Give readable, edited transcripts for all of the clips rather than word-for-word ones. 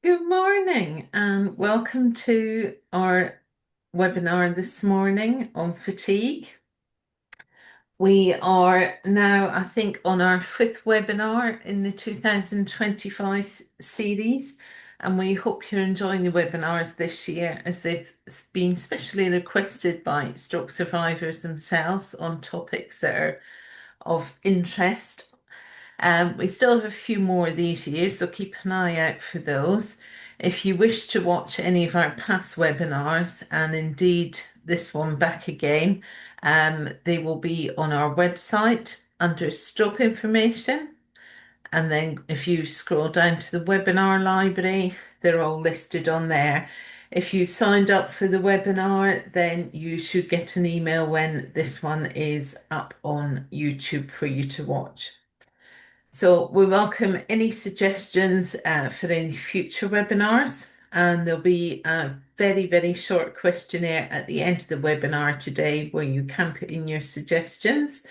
Good morning and welcome to our webinar this morning on fatigue. We are now, I think, on our fifth webinar in the 2025 series, and we hope you're enjoying the webinars this year as they've been specially requested by stroke survivors themselves on topics that are of interest. We still have a few more of these years, so keep an eye out for those. If you wish to watch any of our past webinars, and indeed this one back again, they will be on our website under stroke information. And then if you scroll down to the webinar library, they're all listed on there. If you signed up for the webinar, then you should get an email when this one is up on YouTube for you to watch. So we welcome any suggestions for any future webinars, and there'll be a very, very short questionnaire at the end of the webinar today where you can put in your suggestions.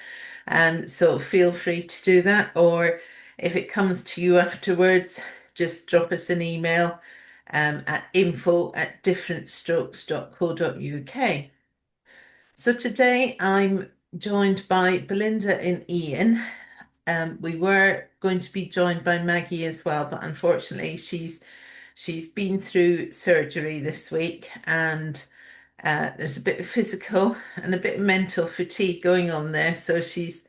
So feel free to do that, or if it comes to you afterwards, just drop us an email at info@differentstrokes.co.uk. So today I'm joined by Belinda and Ian. We were going to be joined by Maggie as well, but unfortunately she's been through surgery this week, and there's a bit of physical and a bit of mental fatigue going on there. So she's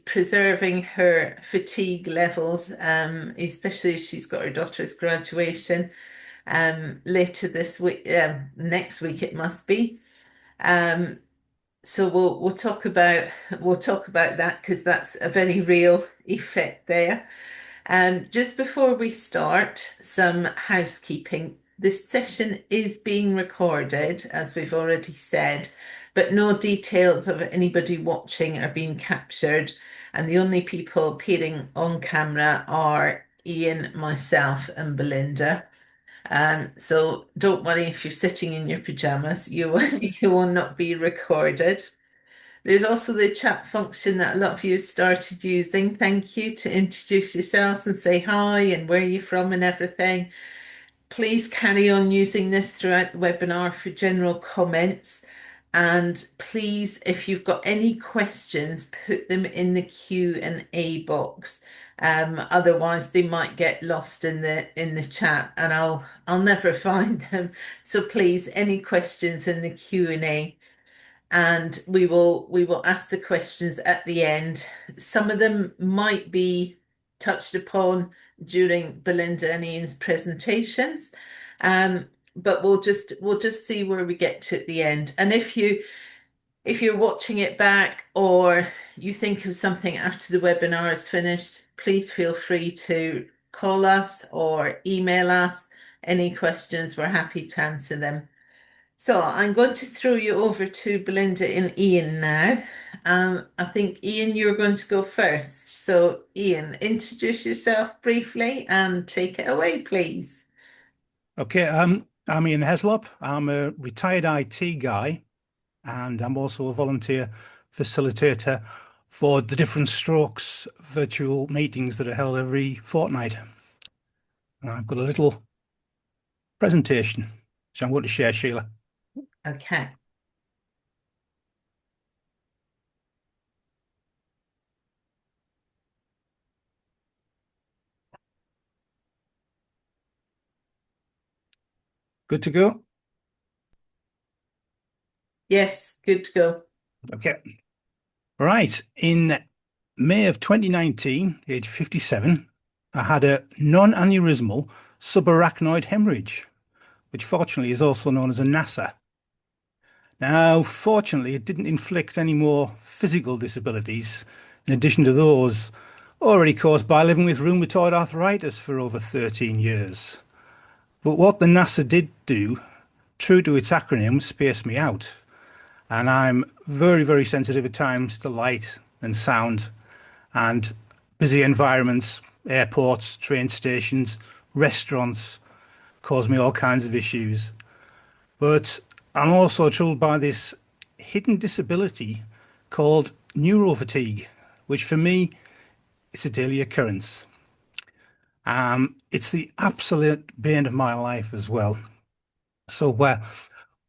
preserving her fatigue levels, especially as she's got her daughter's graduation later this week, next week it must be. Um, so we'll talk about that because that's a very real effect there. Just before we start, some housekeeping. This session is being recorded, as we've already said, but no details of anybody watching are being captured, and the only people appearing on camera are Ian, myself, and Belinda. So don't worry if you're sitting in your pajamas, you will not be recorded. There's also the chat function that a lot of you started using. Thank you to introduce yourselves and say hi and where you're from and everything. Please carry on using this throughout the webinar for general comments. And please, if you've got any questions, put them in the Q&A box. Otherwise, they might get lost in the chat, and I'll never find them. So please, any questions in the Q&A, and we will ask the questions at the end. Some of them might be touched upon during Belinda and Ian's presentations, but we'll just see where we get to at the end. And if you're watching it back or you think of something after the webinar is finished, please feel free to call us or email us any questions. We're happy to answer them. So I'm going to throw you over to Belinda and Ian now. I think Ian, you're going to go first. So Ian, introduce yourself briefly and take it away, please. Okay, I'm Ian Heslop. I'm a retired IT guy, and I'm also a volunteer facilitator for the Different Strokes virtual meetings that are held every fortnight. And I've got a little presentation, so I'm going to share, Sheila. Okay. Good to go? Yes, good to go. Okay. Right. In May of 2019, age 57, I had a non-aneurysmal subarachnoid hemorrhage, which fortunately is also known as a NASA. Now, fortunately, it didn't inflict any more physical disabilities in addition to those already caused by living with rheumatoid arthritis for over 13 years. But what the NASA did do, true to its acronym, spaced me out. And I'm very, very sensitive at times to light and sound and busy environments, airports, train stations, restaurants cause me all kinds of issues. But I'm also troubled by this hidden disability called neuro-fatigue, which for me is a daily occurrence. It's the absolute bane of my life as well. So,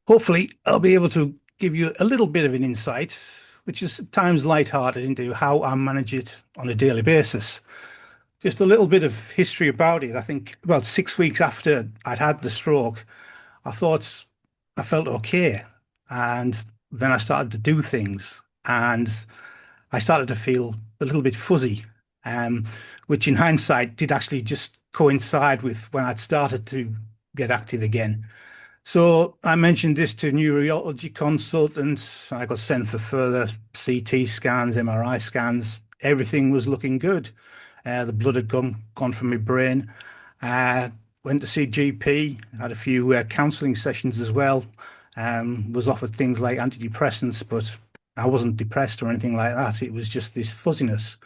hopefully, I'll be able to give you a little bit of an insight, which is at times lighthearted, into how I manage it on a daily basis. Just a little bit of history about it. I think about 6 weeks after I'd had the stroke, I thought I felt okay. And then I started to do things and I started to feel a little bit fuzzy, um, which in hindsight did actually just coincide with when I'd started to get active again. So I mentioned this to neurology consultants. I got sent for further CT scans, MRI scans. Everything was looking good. The blood had gone from my brain. Uh, Went to see GP, had a few counselling sessions as well. Was offered things like antidepressants, but I wasn't depressed or anything like that. It was just this fuzziness.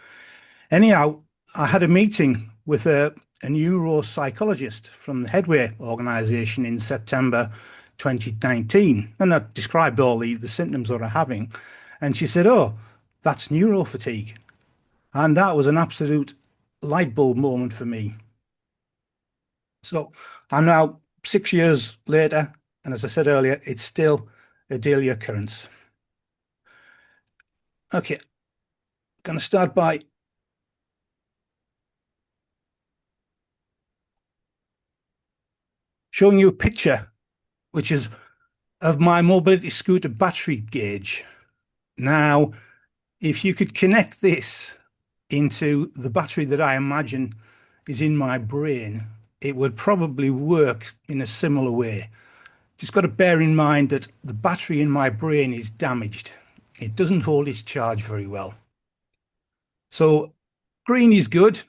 Anyhow, I had a meeting with a neuropsychologist from the Headway organisation in September 2019, and I described all the symptoms that I'm having, and she said, "Oh, that's neuro-fatigue," and that was an absolute light bulb moment for me. So I'm now 6 years later, and as I said earlier, it's still a daily occurrence. Okay, going to start by showing you a picture, which is of my mobility scooter battery gauge. Now, if you could connect this into the battery that I imagine is in my brain, it would probably work in a similar way. Just got to bear in mind that the battery in my brain is damaged. It doesn't hold its charge very well. So green is good.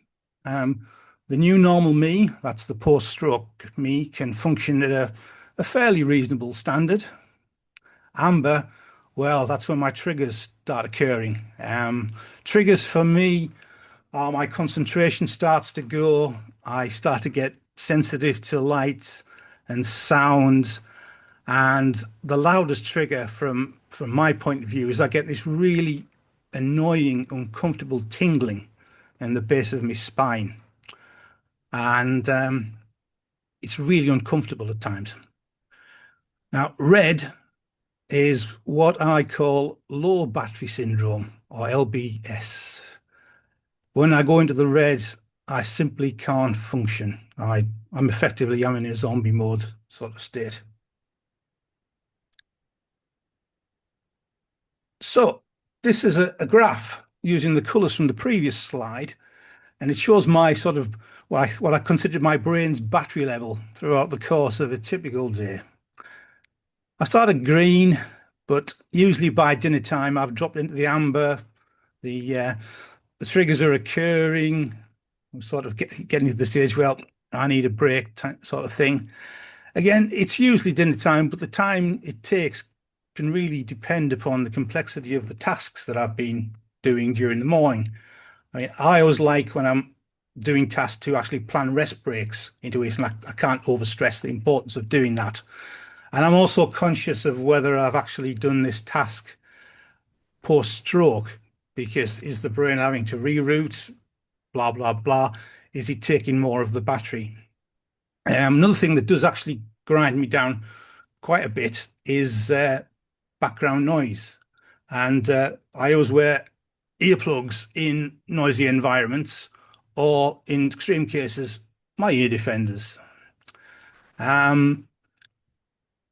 Um, the new normal me, that's the post-stroke me, can function at a fairly reasonable standard. Amber, well, that's when my triggers start occurring. Triggers for me are my concentration starts to go. I start to get sensitive to light and sound. And the loudest trigger from my point of view is I get this really annoying, uncomfortable tingling in the base of my spine. And it's really uncomfortable at times. Now, red is what I call low battery syndrome or LBS. When I go into the red, I simply can't function. I'm in a zombie mode sort of state. So this is a graph using the colors from the previous slide, and it shows my sort of what I consider my brain's battery level throughout the course of a typical day. I started green, but usually by dinner time I've dropped into the amber. The triggers are occurring. I'm sort of getting to the stage, well, I need a break sort of thing. Again, it's usually dinner time, but the time it takes can really depend upon the complexity of the tasks that I've been doing during the morning. I mean, I always like when I'm doing tasks to actually plan rest breaks into it, and I can't overstress the importance of doing that. And I'm also conscious of whether I've actually done this task post-stroke, because is the brain having to reroute, blah, blah, blah? Is it taking more of the battery? Another thing that does actually grind me down quite a bit is background noise. And I always wear earplugs in noisy environments, or in extreme cases, my ear defenders. Um,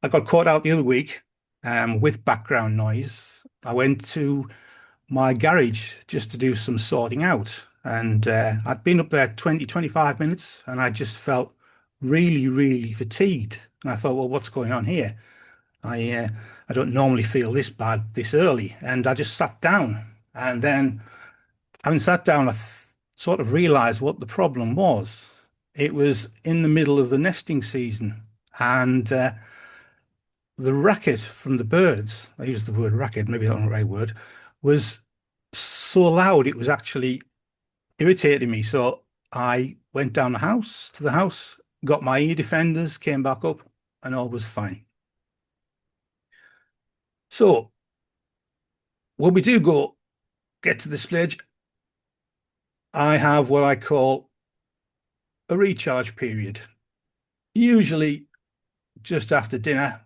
I got caught out the other week with background noise. I went to my garage just to do some sorting out. And I'd been up there 20, 25 minutes and I just felt really, really fatigued. And I thought, well, what's going on here? I uh, I don't normally feel this bad this early. And I just sat down. And then having sat down, sort of realized what the problem was. It was in the middle of the nesting season. And the racket from the birds, I use the word racket, maybe that's not the right word, was so loud it was actually irritating me. So I went down to the house, got my ear defenders, came back up, and all was fine. So when we do get to this stage, I have what I call a recharge period, usually just after dinner,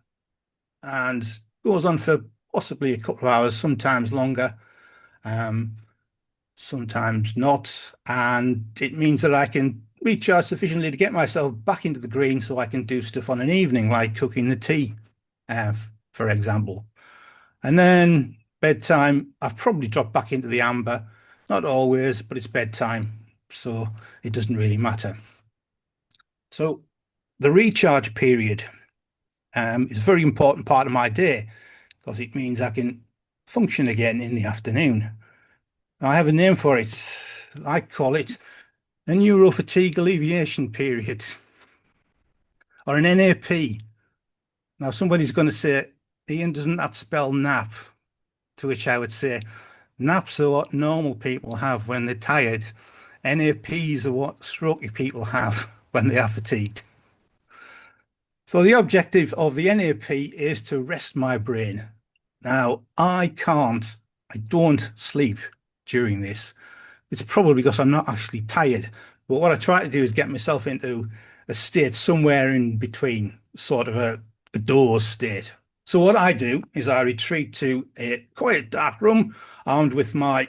and goes on for possibly a couple of hours, sometimes longer, um, sometimes not. And it means that I can recharge sufficiently to get myself back into the green so I can do stuff on an evening, like cooking the tea, for example. And then bedtime, I've probably dropped back into the amber. Not always, but it's bedtime, so it doesn't really matter. So the recharge period is a very important part of my day because it means I can function again in the afternoon. I have a name for it. I call it a neuro-fatigue alleviation period, or an NAP. Now, somebody's going to say, Ian, doesn't that spell nap? To which I would say, naps are what normal people have when they're tired. NAPs are what strokey people have when they are fatigued. So the objective of the NAP is to rest my brain. Now, I don't sleep during this. It's probably because I'm not actually tired. But what I try to do is get myself into a state somewhere in between, sort of a doze state. So what I do is I retreat to a quiet, dark room, armed with my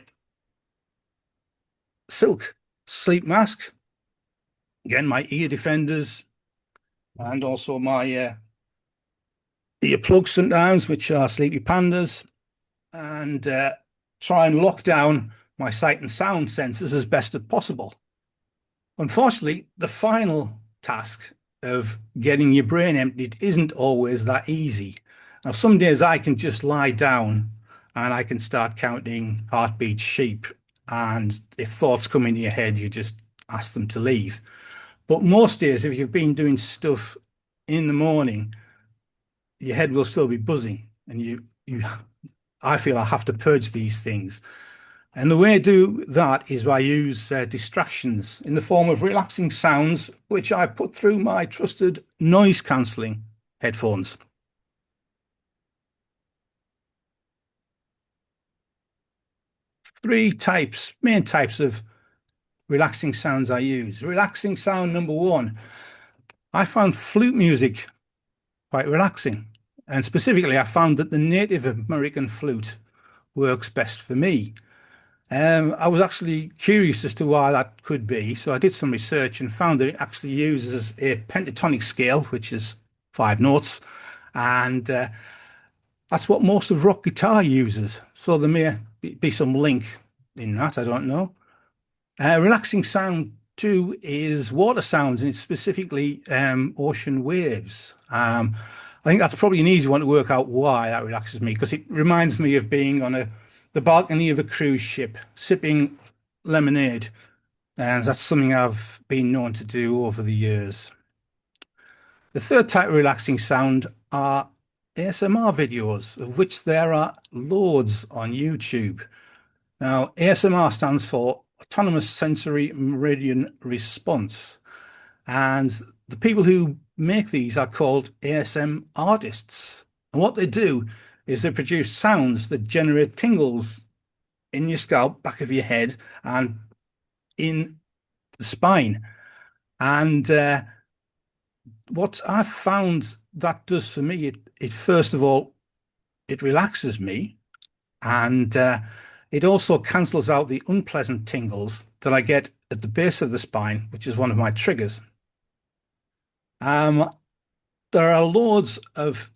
silk sleep mask, again, my ear defenders, and also my earplugs sometimes, which are Sleepy Pandas, and try and lock down my sight and sound sensors as best as possible. Unfortunately, the final task of getting your brain emptied isn't always that easy. Now, some days I can just lie down and I can start counting heartbeats, sheep, and if thoughts come into your head, you just ask them to leave. But most days, if you've been doing stuff in the morning, your head will still be buzzing, and I feel I have to purge these things. And the way I do that is I use distractions in the form of relaxing sounds, which I put through my trusted noise cancelling headphones. Main types of relaxing sounds I use. Relaxing sound number one, I found flute music quite relaxing. And specifically, I found that the Native American flute works best for me. I was actually curious as to why that could be, so I did some research and found that it actually uses a pentatonic scale, which is 5 notes, and that's what most of rock guitar uses. So there may be some link in that, I don't know. Relaxing sound two is water sounds, and it's specifically ocean waves. I think that's probably an easy one to work out why that relaxes me, because it reminds me of being on the balcony of a cruise ship, sipping lemonade, and that's something I've been known to do over the years. The third type of relaxing sound are ASMR videos, of which there are loads on YouTube. Now, ASMR stands for Autonomous Sensory Meridian Response, and the people who make these are called ASM artists. And what they do is they produce sounds that generate tingles in your scalp, back of your head, and in the spine. And what I've found that does for me, it first of all, it relaxes me, and it also cancels out the unpleasant tingles that I get at the base of the spine, which is one of my triggers. Um, there are loads of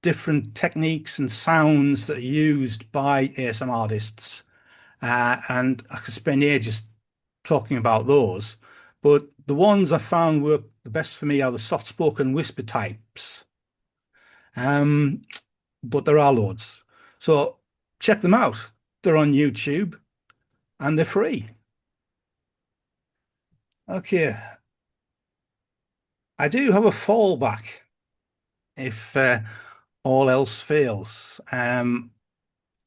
different techniques and sounds that are used by ASM artists, and I could spend ages talking about those. But the ones I found work the best for me are the soft-spoken whisper types. Um, but there are loads. So check them out. They're on YouTube and they're free. Okay, I do have a fallback if all else fails, and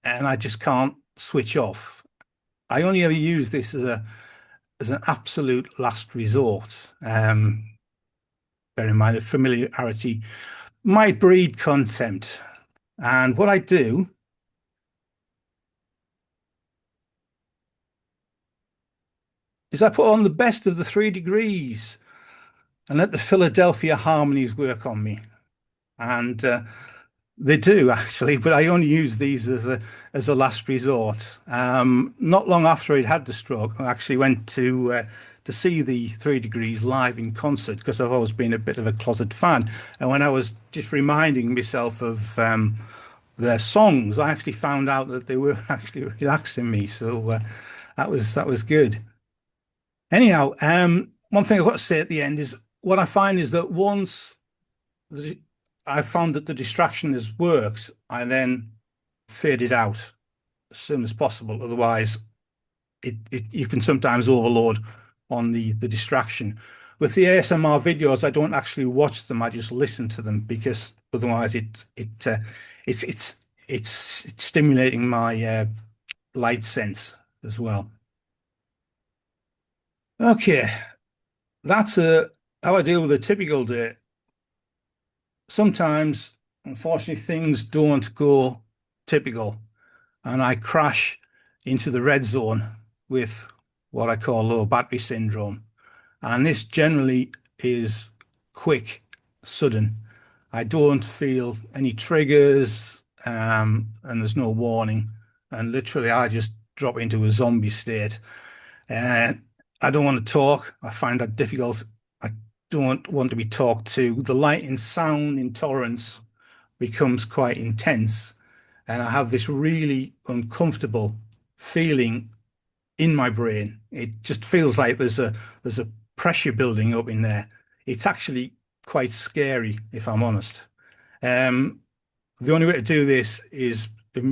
I just can't switch off. I only ever use this as an absolute last resort. Bear in mind that familiarity might breed contempt. And what I do is I put on the best of the 3 degrees. and let the Philadelphia harmonies work on me. And they do actually, but I only use these as a last resort. Not long after I'd had the stroke, I actually went to see the Three Degrees live in concert because I've always been a bit of a closet fan. And when I was just reminding myself of their songs, I actually found out that they were actually relaxing me. So that was good. Anyhow, one thing I've got to say at the end is what I find is that once the, I found that the distraction has worked, I then fade it out as soon as possible. Otherwise, you can sometimes overload on the distraction. With the ASMR videos, I don't actually watch them. I just listen to them because otherwise it's it's it's stimulating my light sense as well. Okay, that's how I deal with a typical day. Sometimes, unfortunately, things don't go typical, and I crash into the red zone with what I call low battery syndrome. And this generally is quick, sudden. I don't feel any triggers, and there's no warning. And literally, I just drop into a zombie state. Uh, I don't want to talk. I find that difficult. I don't want to be talked to. The light and sound intolerance becomes quite intense, and I have this really uncomfortable feeling in my brain. It just feels like there's a pressure building up in there. It's actually quite scary, if I'm honest. Um, the only way to do this is as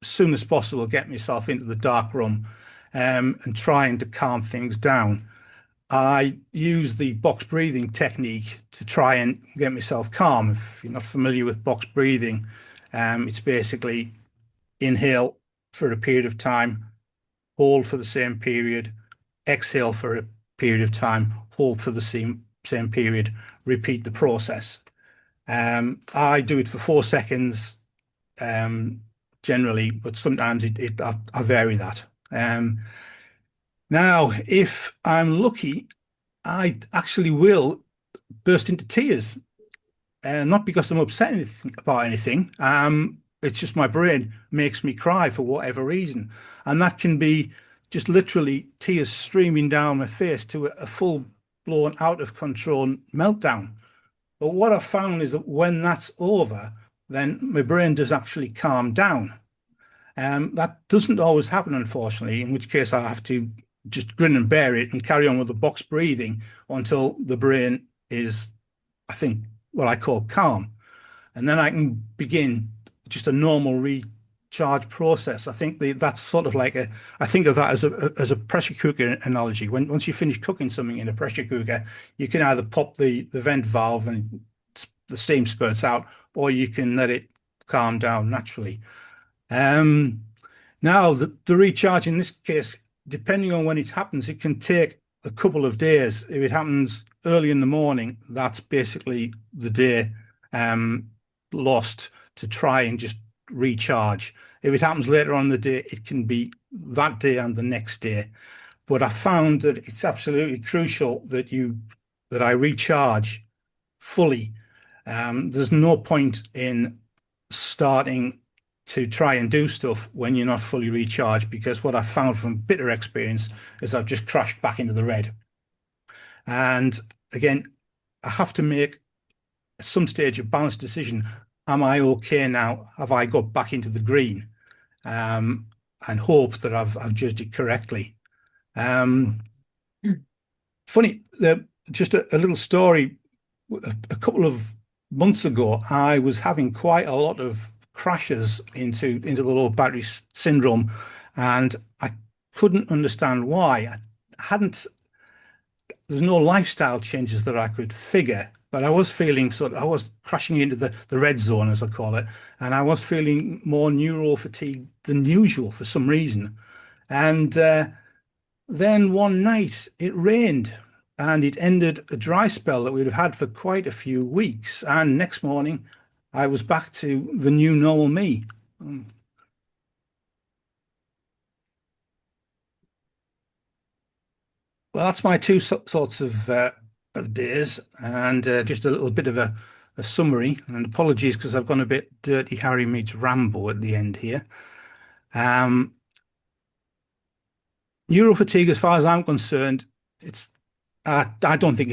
soon as possible get myself into the dark room and trying to calm things down. I use the box breathing technique to try and get myself calm. If you're not familiar with box breathing, it's basically inhale for a period of time, hold for the same period, exhale for a period of time, hold for the same period, repeat the process. I do it for 4 seconds um, generally, but sometimes I vary that. Now, if I'm lucky, I actually will burst into tears, not because I'm upset about anything. It's just my brain makes me cry for whatever reason, and that can be just literally tears streaming down my face to a full blown out of control meltdown. But what I've found is that when that's over, then my brain does actually calm down. That doesn't always happen, unfortunately, in which case I have to just grin and bear it and carry on with the box breathing until the brain is, I think, what I call calm. And then I can begin just a normal recharge process. I think that's sort of like I think of that as a pressure cooker analogy. Once you finish cooking something in a pressure cooker, you can either pop the vent valve and the steam spurts out, or you can let it calm down naturally. Um, Now, the recharge in this case, depending on when it happens, it can take a couple of days. If it happens early in the morning, that's basically the day lost to try and just recharge. If it happens later on in the day, it can be that day and the next day. But I found that it's absolutely crucial that I recharge fully. There's no point in starting to try and do stuff when you're not fully recharged because what I found from bitter experience is I've just crashed back into the red. And again, I have to make at some stage a balanced decision. Am I okay now? Have I got back into the green? Um, and hope that I've judged it correctly. Um, Funny, just a little story. A couple of months ago, I was having quite a lot of crashes into the low battery syndrome, and I couldn't understand why. I hadn't. There's no lifestyle changes that I could figure, but I was feeling I was crashing into the red zone, as I call it, and I was feeling more neuro-fatigue than usual for some reason. And then one night it rained and it ended a dry spell that we'd have had for quite a few weeks. And next morning, I was back to the new normal me. Well, that's my two sorts of of days, and just a little bit of a summary. And apologies because I've gone a bit Dirty Harry meets Rambo at the end here. Um, Neuro-fatigue, as far as I'm concerned, it's I don't think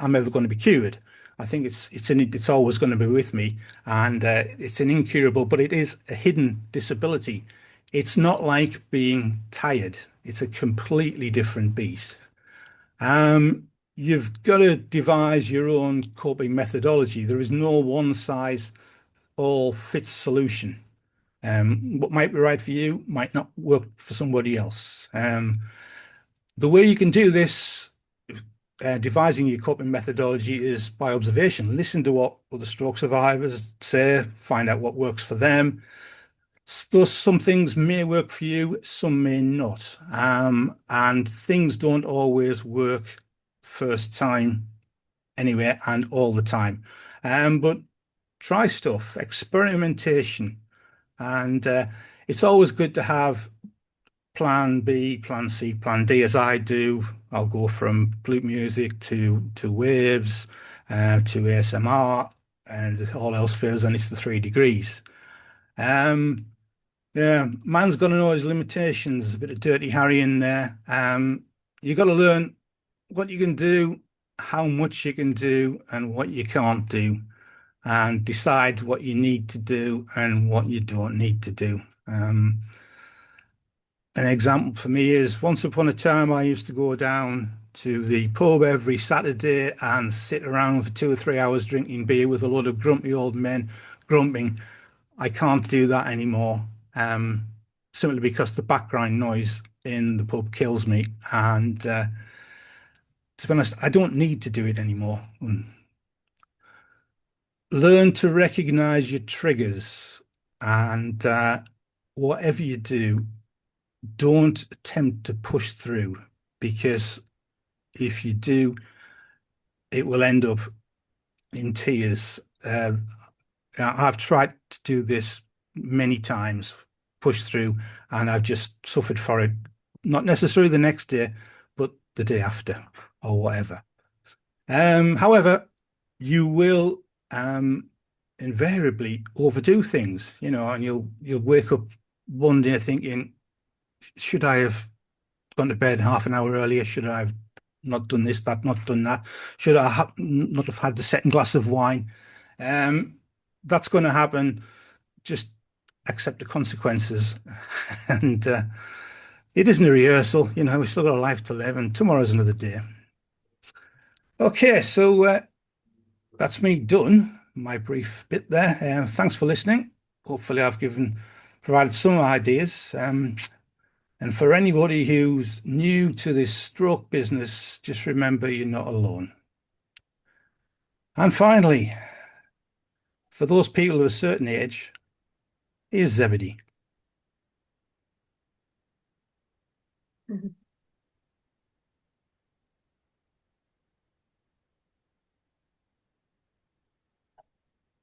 I'm ever going to be cured. I think it's always going to be with me, and it's an incurable, but it is a hidden disability. It's not like being tired. It's a completely different beast. You've got to devise your own coping methodology. There is no one size all fits solution. What might be right for you might not work for somebody else. The way you can do this, devising your coping methodology, is by observation. Listen to what other stroke survivors say, find out what works for them. Thus, some things may work for you, some may not. And things don't always work first time anyway and all the time. But try stuff, experimentation. And it's always good to have plan B, plan C, plan D, as I do. I'll go from flute music to waves, to ASMR, and all else fails, and it's the 3 degrees. Um, yeah, man's got to know his limitations. A bit of Dirty Harry in there. You got to learn what you can do, how much you can do, and what you can't do, and decide what you need to do and what you don't need to do. An example for me is once upon a time, I used to go down to the pub every Saturday and sit around for 2 or 3 hours drinking beer with a lot of grumpy old men grumping. I can't do that anymore, simply because the background noise in the pub kills me. And to be honest, I don't need to do it anymore. Learn to recognize your triggers, and whatever you do, don't attempt to push through, because if you do, it will end up in tears. I've tried to do this many times, push through, and I've just suffered for it. Not necessarily the next day, but the day after or whatever. However, you will invariably overdo things, and you'll wake up one day thinking, should I have gone to bed half an hour earlier? Should I have not done this, that, not done that? Should I have not have had the second glass of wine? That's going to happen. Just accept the consequences. And it isn't a rehearsal, we've still got a life to live, and tomorrow's another day. Okay, so that's me done, my brief bit there. Thanks for listening. Hopefully I've provided some ideas. And for anybody who's new to this stroke business, just remember you're not alone. And finally, for those people of a certain age, here's Zebedee.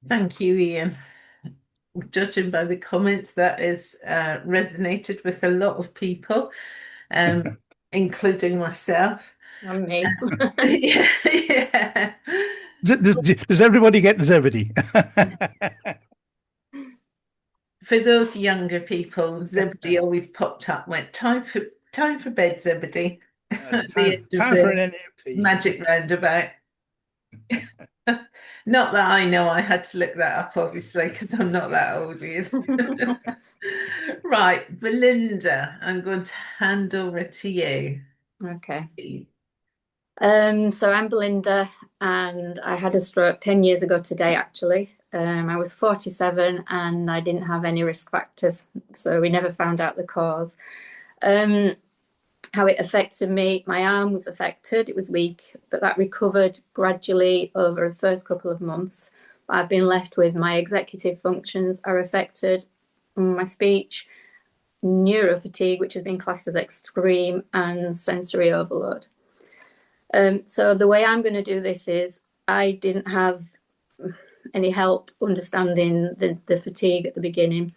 Thank you, Ian. Judging by the comments, that is resonated with a lot of people, including myself. And me. Yeah, yeah. Does everybody get Zebedee? For those younger people, Zebedee always popped up, went, time for bed, Zebedee. It's The end of time for the an NAP. magic roundabout. Not that I know, I had to look that up, obviously, because I'm not that old either. Right, Belinda, I'm going to hand over to you. Okay. So I'm Belinda, and I had a stroke 10 years ago today, actually. I was 47 and I didn't have any risk factors, so we never found out the cause. How it affected me, my arm was affected, it was weak, but that recovered gradually over the first couple of months. I've been left with my executive functions are affected, my speech, neuro-fatigue, which has been classed as extreme, and sensory overload. So the way I'm going to do this is I didn't have any help understanding the fatigue at the beginning.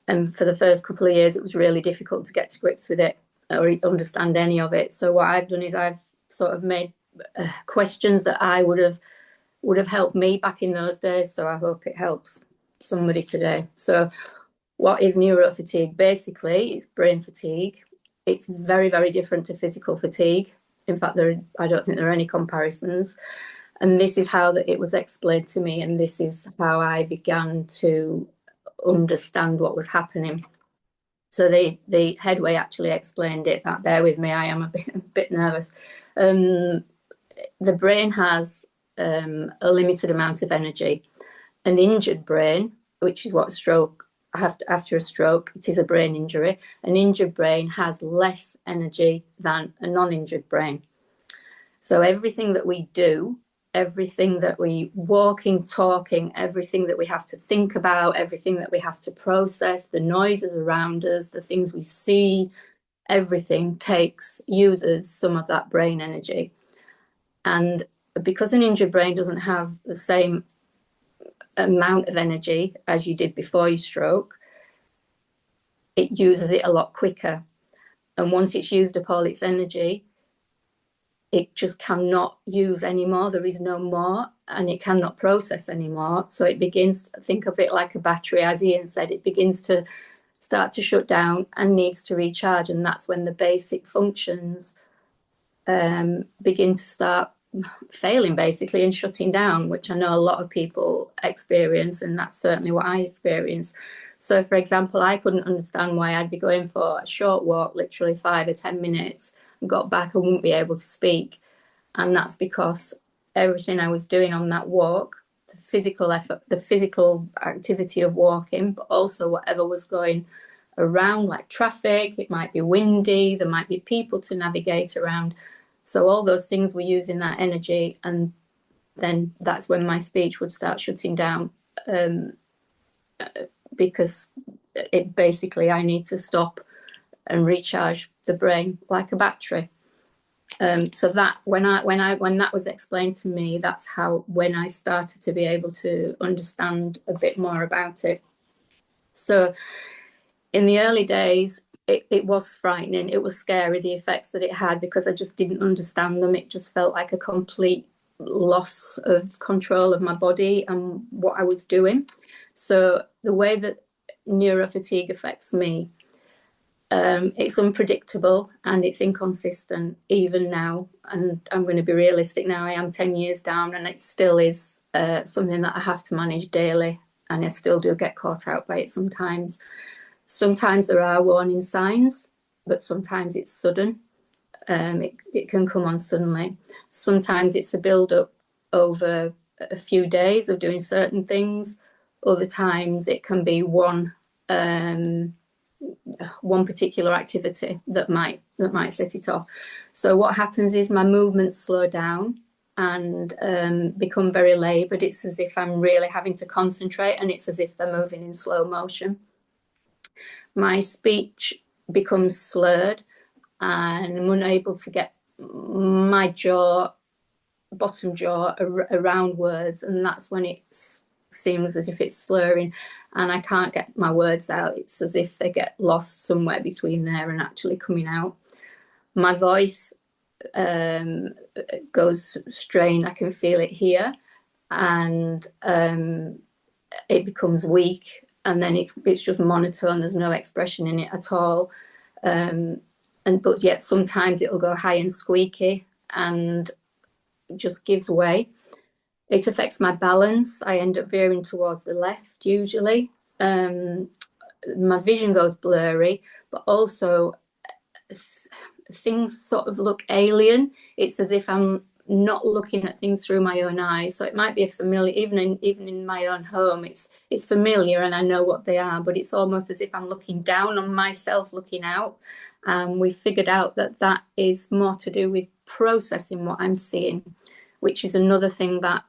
And for the first couple of years, it was really difficult to get to grips with it or understand any of it. So what I've done is I've sort of made questions that I would have helped me back in those days. So I hope it helps somebody today. So what is neuro-fatigue? Basically, it's brain fatigue. It's very, very different to physical fatigue. In fact, I don't think there are any comparisons. And this is how it was explained to me, and this is how I began to understand what was happening. So the headway actually explained it. Bear with me, I am a bit nervous. The brain has a limited amount of energy. An injured brain, which is what after a stroke, it is a brain injury. An injured brain has less energy than a non-injured brain. So everything that we do, everything that we walking, talking, everything that we have to think about, everything that we have to process, the noises around us, the things we see, everything uses some of that brain energy. And because an injured brain doesn't have the same amount of energy as you did before your stroke, it uses it a lot quicker. And once it's used up all its energy, it just cannot use anymore. There is no more, and it cannot process anymore. So it begins to think of it like a battery, as Ian said. It begins to start to shut down and needs to recharge. And that's when the basic functions begin to start failing, basically, and shutting down, which I know a lot of people experience, and that's certainly what I experienced. So, for example, I couldn't understand why I'd be going for a short walk, literally 5 or 10 minutes, and got back and wouldn't be able to speak. And that's because everything I was doing on that walk, the physical effort, the physical activity of walking, but also whatever was going around, like traffic, it might be windy, there might be people to navigate around. So all those things were using that energy, and then that's when my speech would start shutting down, because it basically, I need to stop and recharge the brain like a battery. So that when that was explained to me, that's when I started to be able to understand a bit more about it. So in the early days, it was frightening. It was scary, the effects that it had, because I just didn't understand them. It just felt like a complete loss of control of my body and what I was doing. So the way that neuro-fatigue affects me, it's unpredictable and it's inconsistent even now. And I'm going to be realistic now. I am 10 years down, and it still is something that I have to manage daily, and I still do get caught out by it sometimes. Sometimes there are warning signs, but sometimes it's sudden. It can come on suddenly. Sometimes it's a build-up over a few days of doing certain things. Other times it can be one particular activity that might set it off. So what happens is my movements slow down and become very laboured. It's as if I'm really having to concentrate, and it's as if they're moving in slow motion. My speech becomes slurred, and I'm unable to get my bottom jaw around words, and that's when it seems as if it's slurring, and I can't get my words out. It's as if they get lost somewhere between there and actually coming out. My voice goes strained. I can feel it here, and it becomes weak. And then it's just monotone. There's no expression in it at all. But yet sometimes it'll go high and squeaky and just gives way. It affects my balance. I end up veering towards the left usually. My vision goes blurry, but also things sort of look alien. It's as if I'm not looking at things through my own eyes. So it might be a familiar, even in my own home, it's familiar and I know what they are, but it's almost as if I'm looking down on myself, looking out. We figured out that is more to do with processing what I'm seeing, which is another thing that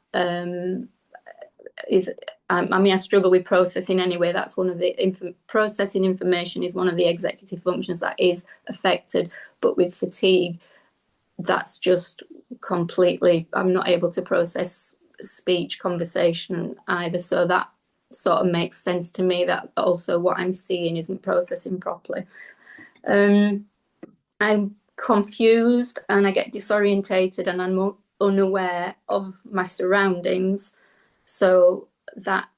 I struggle with processing anyway. That's one of the processing information is one of the executive functions that is affected, but with fatigue, that's just completely, I'm not able to process speech, conversation either. So that sort of makes sense to me, that also what I'm seeing isn't processing properly. I confused and I get disorientated and I'm unaware of my surroundings. So that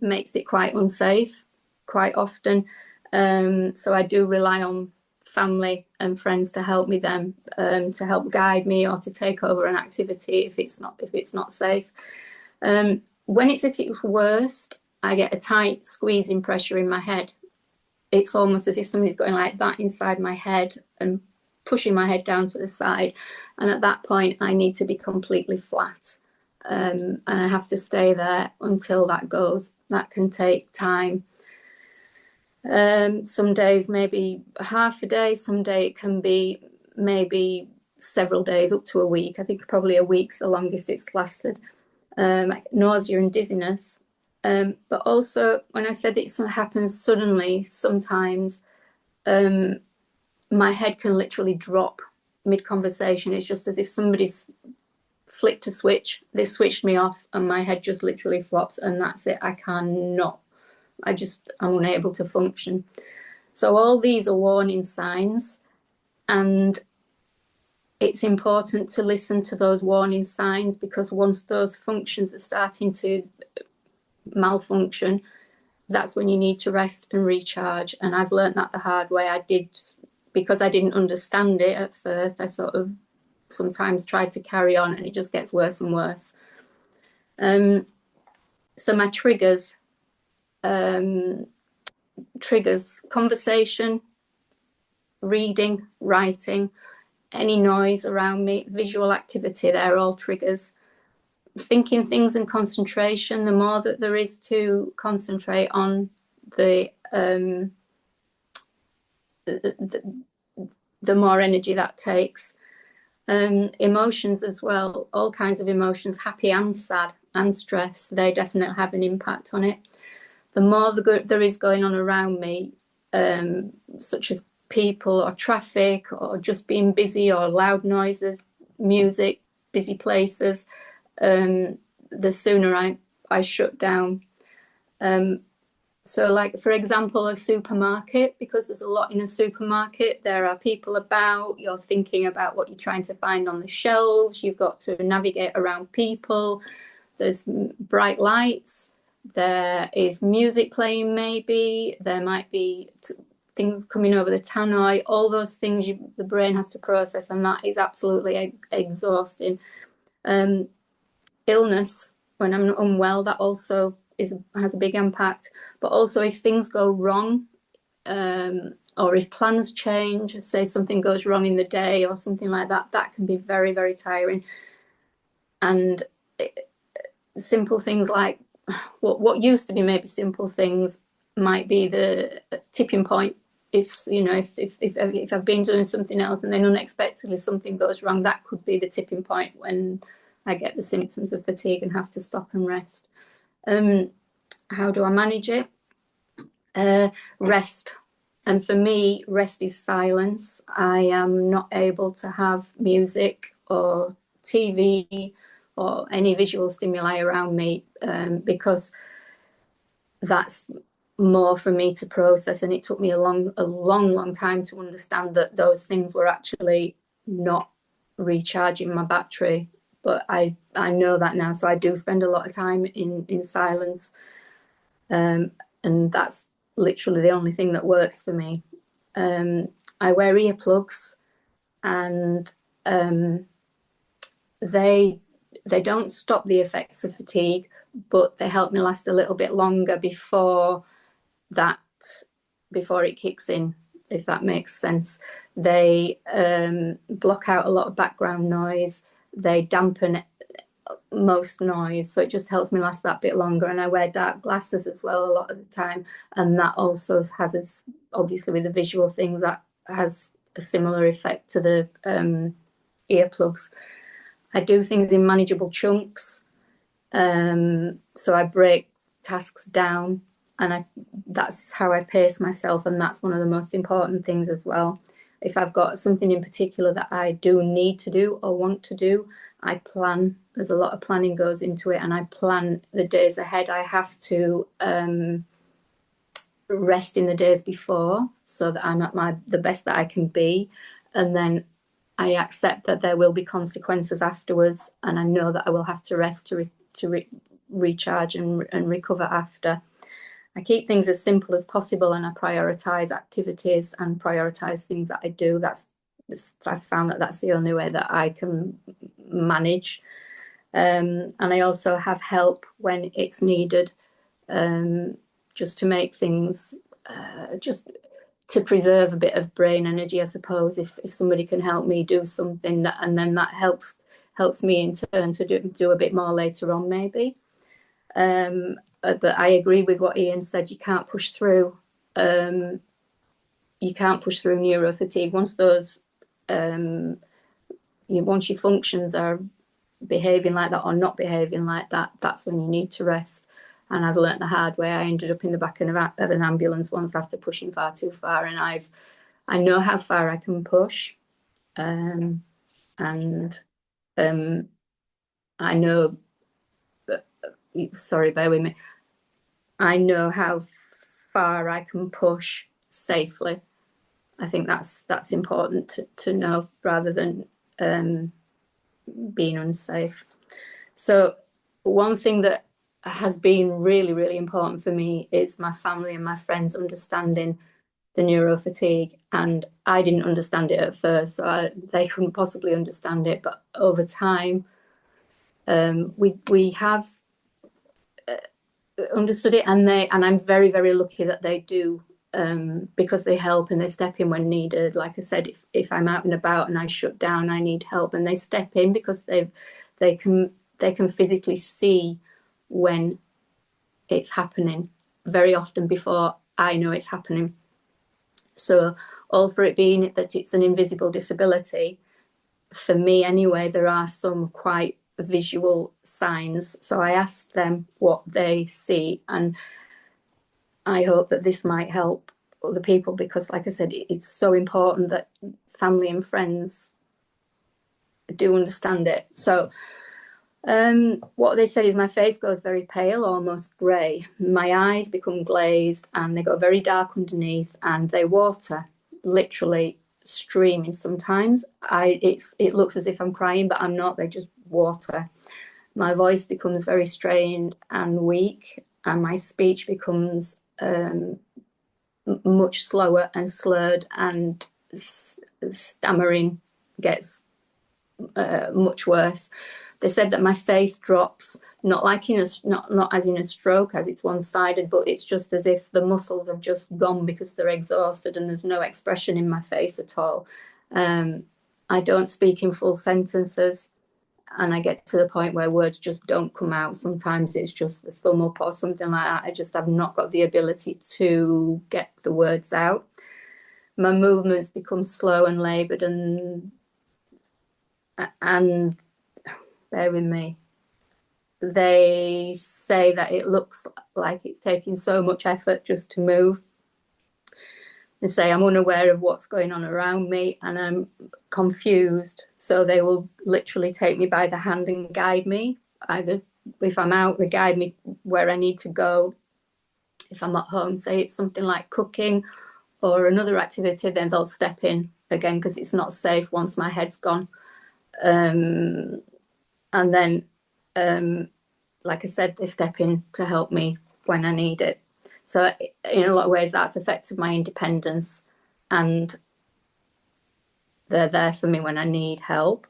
makes it quite unsafe quite often. So I do rely on family and friends to help me then, to help guide me or to take over an activity if it's not safe. When it's at its worst, I get a tight squeezing pressure in my head. It's almost as if somebody's going like that inside my head and pushing my head down to the side. And at that point, I need to be completely flat. And I have to stay there until that goes. That can take time. Some days maybe half a day, some day it can be maybe several days, up to a week. I think probably a week's the longest it's lasted. Nausea and dizziness. But also, when I said it happens suddenly, sometimes my head can literally drop mid-conversation. It's just as if somebody's flicked a switch, they switched me off, and my head just literally flops, and that's it. I'm unable to function. So all these are warning signs, and it's important to listen to those warning signs, because once those functions are starting to malfunction, that's when you need to rest and recharge. And I've learned that the hard way. Because I didn't understand it at first, I sort of sometimes try to carry on and it just gets worse and worse. So my triggers, conversation, reading, writing, any noise around me, visual activity, they're all triggers. Thinking things and concentration, the more that there is to concentrate on, the more energy that takes. Emotions as well, all kinds of emotions, happy and sad and stress, they definitely have an impact on it. The more there is going on around me, such as people or traffic or just being busy or loud noises, music, busy places, the sooner I shut down. So like, for example, a supermarket, because there's a lot in a supermarket, there are people about, you're thinking about what you're trying to find on the shelves, you've got to navigate around people, there's bright lights, there is music playing maybe, there might be things coming over the tannoy, all those things the brain has to process, and that is absolutely exhausting. Illness, when I'm unwell, that also has a big impact. But also if things go wrong, or if plans change, say something goes wrong in the day or something like that, that can be very, very tiring. And simple things like what used to be maybe simple things might be the tipping point. If I've been doing something else and then unexpectedly something goes wrong, that could be the tipping point when I get the symptoms of fatigue and have to stop and rest. How do I manage it? Rest. And for me, rest is silence. I am not able to have music or TV or any visual stimuli around me, because that's more for me to process. And it took me a long time to understand that those things were actually not recharging my battery. But I know that now, so I do spend a lot of time in silence, and that's literally the only thing that works for me. I wear earplugs, and they don't stop the effects of fatigue, but they help me last a little bit longer before it kicks in, if that makes sense. They block out a lot of background noise. They dampen most noise, so it just helps me last that bit longer. And I wear dark glasses as well a lot of the time, and that also has, obviously with the visual things, that has a similar effect to the earplugs. I do things in manageable chunks, so I break tasks down, and that's how I pace myself, and that's one of the most important things as well. If I've got something in particular that I do need to do or want to do, I plan. There's a lot of planning goes into it, and I plan the days ahead. I have to rest in the days before so that I'm at the best that I can be. And then I accept that there will be consequences afterwards, and I know that I will have to rest to recharge and recover after. I keep things as simple as possible, and I prioritize activities and prioritize things that I do. I've found that that's the only way that I can manage. And I also have help when it's needed, just to make things, just to preserve a bit of brain energy, I suppose. If somebody can help me do something, and then that helps me in turn to do a bit more later on, maybe. But I agree with what Ian said. You can't push through. You can't push through neuro-fatigue once once your functions are behaving like that or not behaving like that. That's when you need to rest. And I've learnt the hard way. I ended up in the back of an ambulance once after pushing far too far, and I know how far I can push, and I know. Sorry, bear with me. I know how far I can push safely. I think that's important to know, rather than being unsafe. So one thing that has been really, really important for me is my family and my friends understanding the neuro-fatigue. And I didn't understand it at first, so they couldn't possibly understand it. But over time, we have understood it, and I'm very, very lucky that they do, because they help and they step in when needed. Like I said, if I'm out and about and I shut down, I need help, and they step in because they can physically see when it's happening, very often before I know it's happening. So all for it being that it's an invisible disability, for me anyway, there are some quite visual signs. So I asked them what they see, and I hope that this might help other people, because like I said, it's so important that family and friends do understand it. So what they said is my face goes very pale, almost grey. My eyes become glazed and they go very dark underneath, and they water, literally streaming sometimes. It looks as if I'm crying, but I'm not. They just water. My voice becomes very strained and weak, and my speech becomes much slower and slurred, and stammering gets much worse. They said that my face drops, not like not as in a stroke, as it's one-sided, but it's just as if the muscles have just gone because they're exhausted, and there's no expression in my face at all. I don't speak in full sentences, and I get to the point where words just don't come out. Sometimes it's just the thumb up or something like that. I just have not got the ability to get the words out. My movements become slow and laboured, and bear with me. They say that it looks like it's taking so much effort just to move. They say I'm unaware of what's going on around me, and I'm confused. So they will literally take me by the hand and guide me. Either if I'm out, they guide me where I need to go. If I'm at home, say it's something like cooking or another activity, then they'll step in again, because it's not safe once my head's gone. And then, like I said, they step in to help me when I need it. So in a lot of ways, that's affected my independence, and they're there for me when I need help.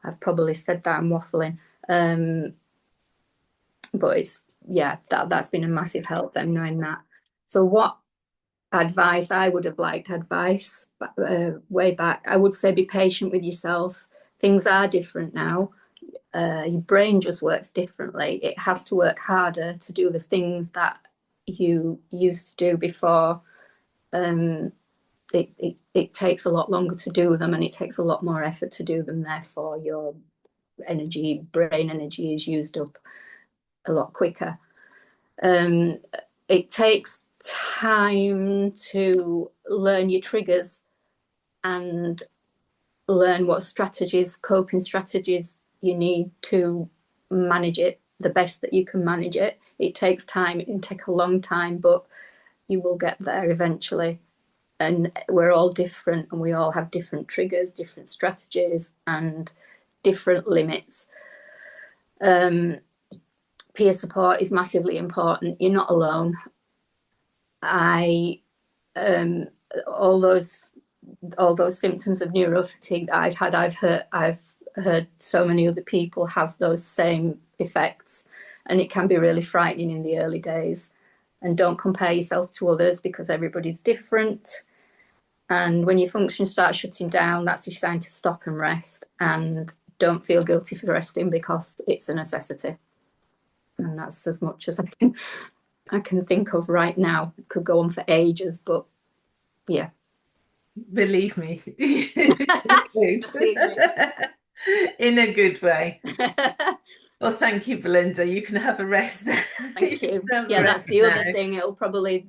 I've probably said that, I'm waffling. But it's, yeah, that's been a massive help, them knowing that. So what advice I would have liked way back, I would say be patient with yourself. Things are different now. Your brain just works differently. It has to work harder to do the things that you used to do before. It takes a lot longer to do them, and it takes a lot more effort to do them. Therefore, your brain energy is used up a lot quicker. It takes time to learn your triggers and learn what coping strategies you need to manage it the best that you can manage it. It takes time. It can take a long time, but you will get there eventually. and we're all different, and we all have different triggers, different strategies, and different limits. Peer support is massively important. You're not alone. I um, all those symptoms of neuro-fatigue that I've heard so many other people have those same effects, and it can be really frightening in the early days. And don't compare yourself to others, because everybody's different. And when your function starts shutting down, that's your sign to stop and rest. And don't feel guilty for resting, because it's a necessity. And that's as much as I can think of right now. It could go on for ages, but yeah. Believe me. Believe me. In a good way. Well, thank you, Belinda. You can have a rest now. Thank you. Yeah, that's the other thing. It'll probably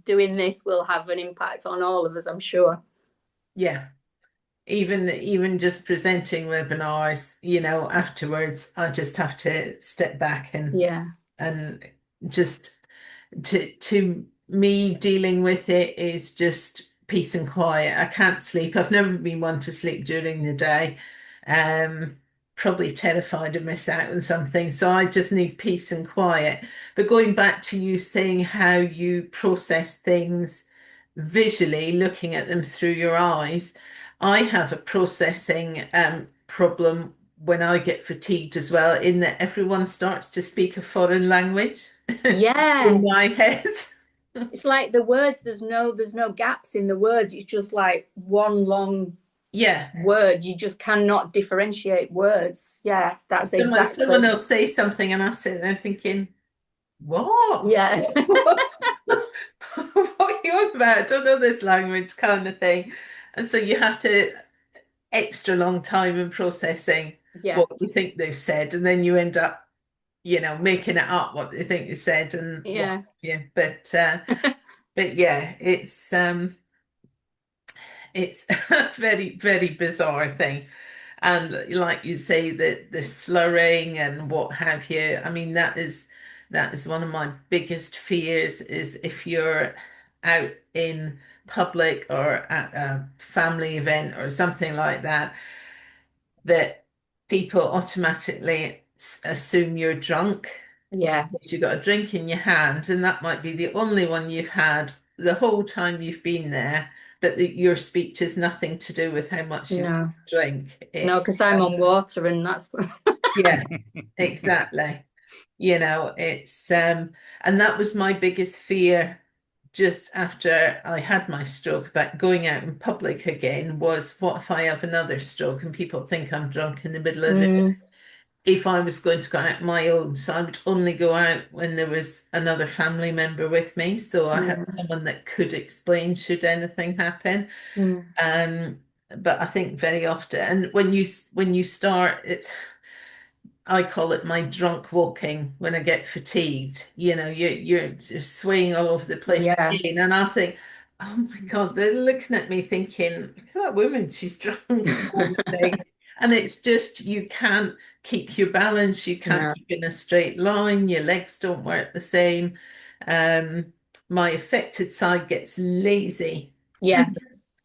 doing this will have an impact on all of us, I'm sure. Yeah. Even just presenting webinars, afterwards, I just have to step back and just to me, dealing with it is just peace and quiet. I can't sleep. I've never been one to sleep during the day. Probably terrified to miss out on something. So I just need peace and quiet. But going back to you saying how you process things visually, looking at them through your eyes, I have a processing problem when I get fatigued as well, in that everyone starts to speak a foreign language Yeah. in my head. It's like the words, there's no gaps in the words. It's just like one long word. You just cannot differentiate words. Yeah, that's exactly. Someone will say something and I sit there thinking, what? Yeah. What are you on about? I don't know this language, kind of thing. And so you have to extra long time in processing what you think they've said, and then you end up, making it up what they think you said, and but yeah, it's a very, very bizarre thing. And like you say, the slurring and what have you, I mean, that is one of my biggest fears, is if you're out in public or at a family event or something like that, that people automatically assume you're drunk. Yeah. Because you've got a drink in your hand, and that might be the only one you've had the whole time you've been there, but your speech has nothing to do with how much you've drink. No, because I'm on water, and that's yeah, exactly. It's and that was my biggest fear just after I had my stroke, about going out in public again, was what if I have another stroke and people think I'm drunk in the middle of the if I was going to go out my own. So I would only go out when there was another family member with me. So I had someone that could explain should anything happen. But I think very often, and when you start, I call it my drunk walking when I get fatigued. You're just swaying all over the place again. And I think, oh my God, they're looking at me thinking, look at that woman, she's drunk. And it's just, you can't keep your balance, you can't keep in a straight line, your legs don't work the same. My affected side gets lazy. Yeah.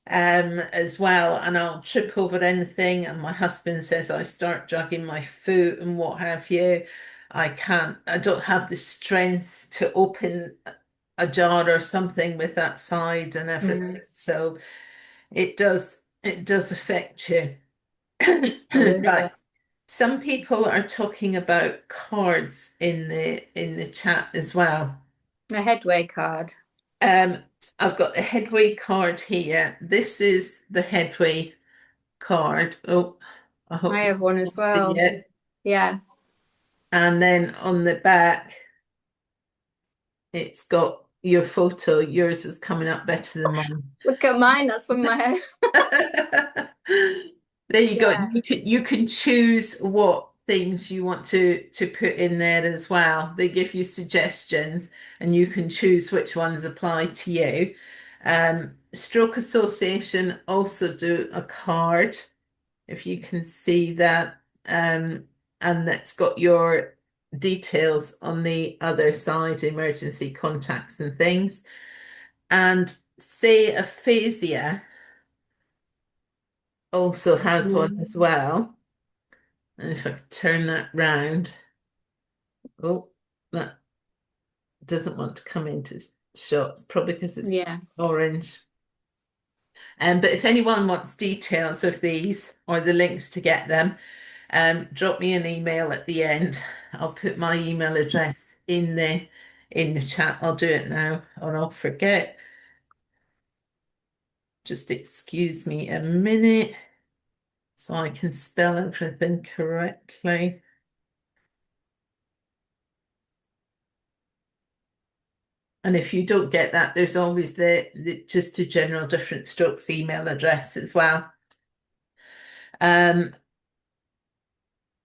As well, and I'll trip over anything, and my husband says I start dragging my foot and what have you. I don't have the strength to open a jar or something with that side and everything. So it does affect you. Right. Some people are talking about cards in the chat as well. A headway card. I've got the headway card here. This is the headway card. Oh, I hope I you have one as can see well. it. Yeah. And then on the back, it's got your photo. Yours is coming up better than mine. Look at mine. That's when my hair. There you go. You can choose what things you want to put in there as well. They give you suggestions, and you can choose which ones apply to you. Stroke Association also do a card, if you can see that, and that's got your details on the other side, emergency contacts and things. And say aphasia also has one Mm. as well. And if I could turn that round, oh, that doesn't want to come into shots, probably because it's Yeah. orange. But if anyone wants details of these or the links to get them, drop me an email at the end. I'll put my email address in the chat. I'll do it now or I'll forget. Just excuse me a minute so I can spell everything correctly. And if you don't get that, there's always the just a general different strokes email address as well. Um,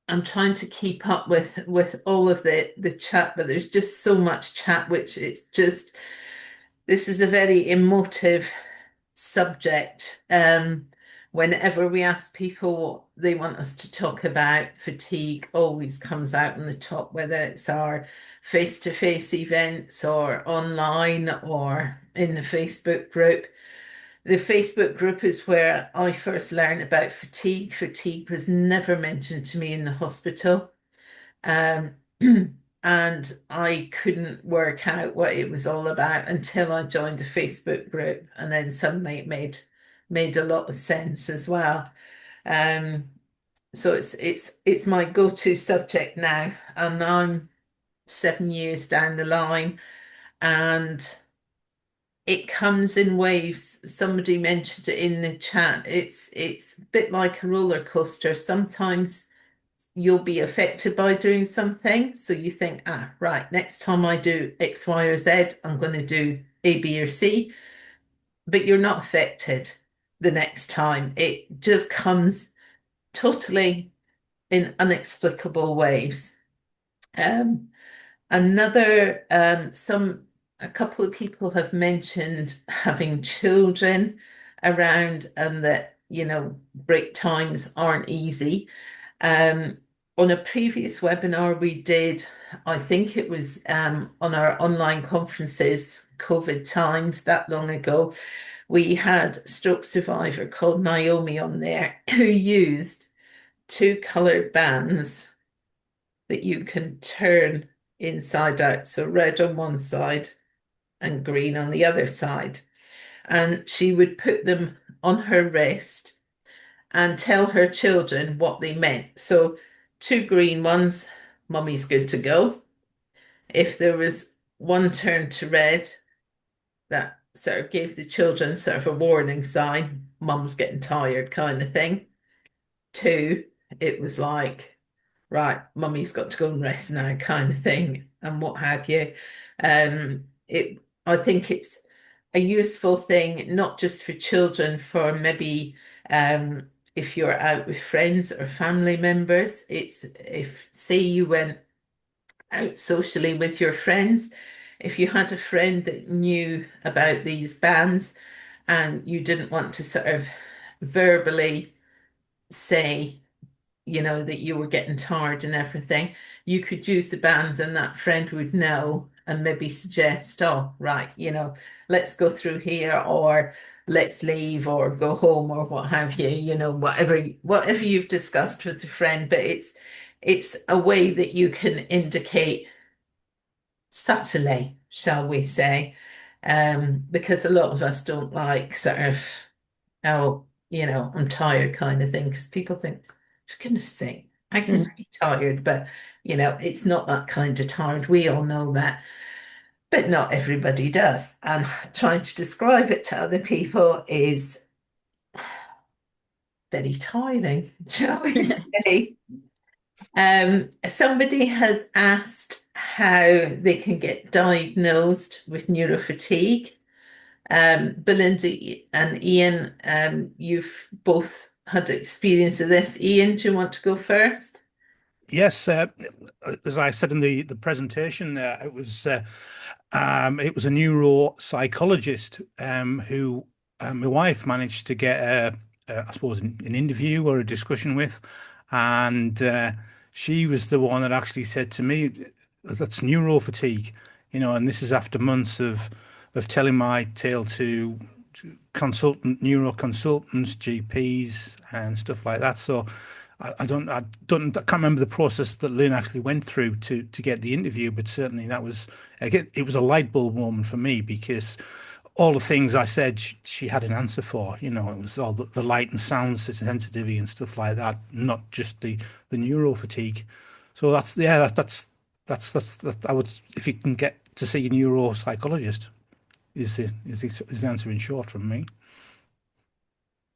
I'm trying to keep up with all of the chat, but there's just so much chat, which it's just this is a very emotive subject. Whenever we ask people what they want us to talk about, fatigue always comes out on the top, whether it's our face-to-face events or online or in the Facebook group. The Facebook group is where I first learned about fatigue. Fatigue was never mentioned to me in the hospital. Um, and I couldn't work out what it was all about until I joined the Facebook group, and then suddenly it made a lot of sense as well. Um, so it's my go-to subject now, and I'm 7 years down the line, and it comes in waves. Somebody mentioned it in the chat. It's a bit like a roller coaster. Sometimes you'll be affected by doing something. So you think, right, next time I do X, Y, or Z, I'm going to do A, B, or C. But you're not affected the next time. It just comes totally in inexplicable waves. Um, a couple of people have mentioned having children around and that, break times aren't easy. Um, on a previous webinar we did, I think it was on our online conferences, COVID times, that long ago, we had a stroke survivor called Naomi on there who used two colored bands that you can turn inside out. So red on one side and green on the other side. And she would put them on her wrist and tell her children what they meant. So, two green ones, mummy's good to go. If there was one turned to red, that sort of gave the children sort of a warning sign, mum's getting tired, kind of thing. Two, it was like, right, mummy's got to go and rest now, kind of thing, and what have you. I think it's a useful thing, not just for children, for maybe if you're out with friends or family members. It's if, say, you went out socially with your friends, if you had a friend that knew about these bans and you didn't want to sort of verbally say, that you were getting tired and everything, you could use the bands and that friend would know and maybe suggest, oh, right, let's go through here or let's leave or go home or what have you, whatever you've discussed with a friend, but it's a way that you can indicate subtly, shall we say, because a lot of us don't like sort of, oh, I'm tired kind of thing, because people think, for goodness sake, I can be tired, but it's not that kind of tired. We all know that, but not everybody does. And trying to describe it to other people is very tiring, shall we say. Somebody has asked how they can get diagnosed with neuro-fatigue. Belinda and Ian, you've both had experience of this. Ian, do you want to go first? Yes, as I said in the presentation, it was a neuropsychologist who my wife managed to get I suppose an interview or a discussion with, and she was the one that actually said to me, "That's neuro fatigue," and this is after months of of telling my tale to neuro consultants, GPs, and stuff like that. So I can't remember the process that Lynn actually went through to get the interview, but certainly that was, again, it was a light bulb moment for me because all the things I said, she had an answer for. You know, it was all the light and sound sensitivity and stuff like that, not just the neuro fatigue. So that's, yeah, that I would, if you can get to see a neuropsychologist, is the answer in short from me.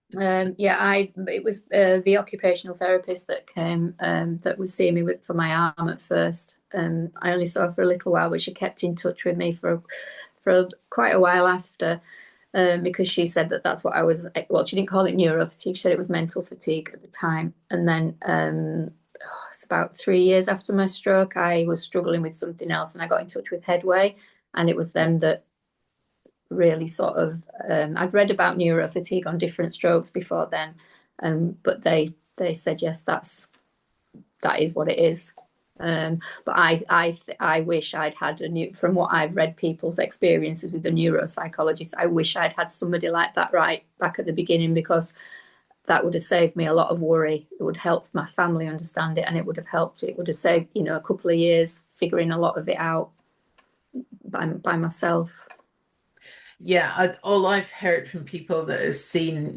It was the occupational therapist that came that was seeing me for my arm at first. I only saw her for a little while, but she kept in touch with me for quite a while after, because she said that that's what I was. Well, she didn't call it neuro-fatigue; she said it was mental fatigue at the time. And then it's about 3 years after my stroke, I was struggling with something else, and I got in touch with Headway, and it was them that really sort of I'd read about neuro-fatigue on different strokes before then, but they said yes, that is what it is. But I wish I'd had from what I've read people's experiences with the neuropsychologist, I wish I'd had somebody like that right back at the beginning, because that would have saved me a lot of worry. It would help my family understand it, and it would have saved, a couple of years figuring a lot of it out by myself. Yeah, all I've heard from people that have seen,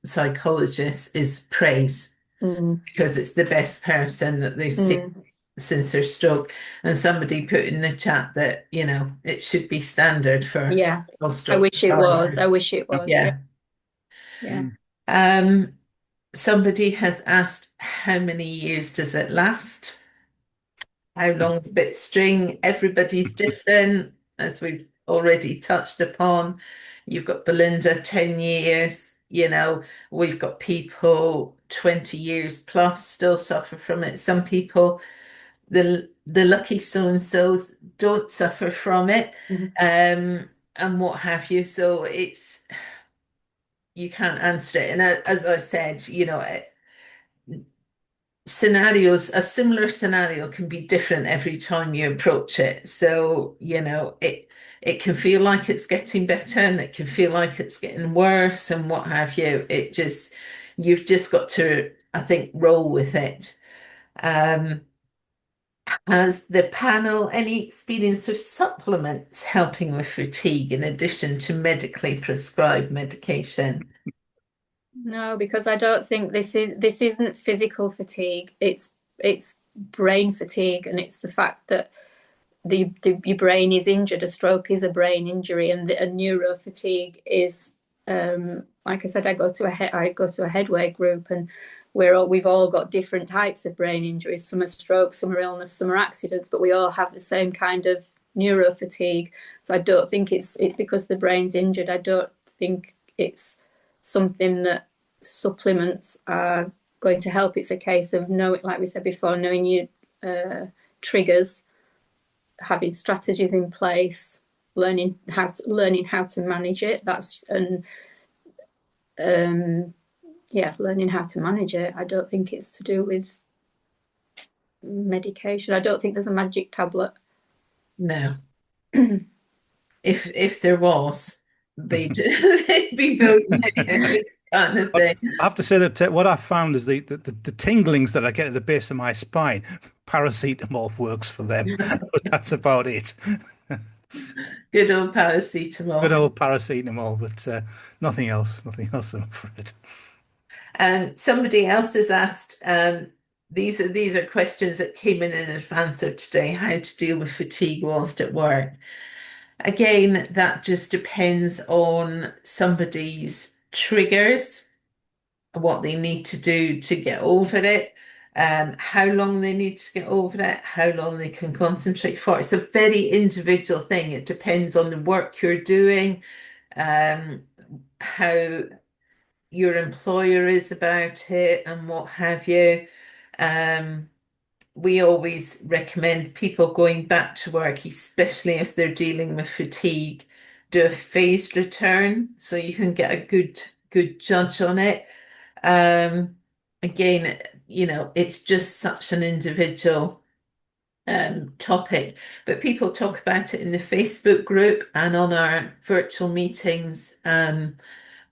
psychologists is praise Mm. because it's the best person that they've seen Mm. since their stroke. And somebody put in the chat that, it should be standard for Yeah, all I stroke wish it was. survivors. I wish it was. Yeah, Yeah. yeah. Mm. Um, Somebody has asked, how many years does it last? How long's a bit of string? Everybody's different, as we've already touched upon. You've got Belinda, 10 years, we've got people 20 years plus still suffer from it. Some people, the lucky so-and-sos don't suffer from it, Mhm. and what have you. So you can't answer it. And as I said, a similar scenario can be different every time you approach it. So, it can feel like it's getting better and it can feel like it's getting worse and what have you. You've just got to, I think, roll with it. Um, has the panel any experience of supplements helping with fatigue in addition to medically prescribed medication? No, because I don't think this isn't physical fatigue. It's brain fatigue, and it's the fact that your brain is injured. A stroke is a brain injury, and a neuro fatigue is, like I said, I go to a Headway group, and we've all got different types of brain injuries. Some are strokes, some are illness, some are accidents, but we all have the same kind of neuro fatigue. So I don't think it's because the brain's injured. I don't think it's something that supplements are going to help. It's a case of knowing, like we said before, knowing your triggers, having strategies in place, learning how to manage it. Learning how to manage it. I don't think it's to do with medication. I don't think there's a magic tablet. No. If there was, they'd be building it kind of But thing. I have to say that what I found is the tinglings that I get at the base of my spine, paracetamol works for them, but that's about it. Good old Good paracetamol. old paracetamol, but nothing else, I'm afraid. Somebody else has asked, these are questions that came in advance of today, how to deal with fatigue whilst at work. Again, that just depends on somebody's triggers, what they need to do to get over it, how long they need to get over it, how long they can concentrate for. It's a very individual thing. It depends on the work you're doing, how your employer is about it, and what have you. Um, we always recommend people going back to work, especially if they're dealing with fatigue, do a phased return so you can get a good judge on it. Um, Again, it's just such an individual topic, but people talk about it in the Facebook group and on our virtual meetings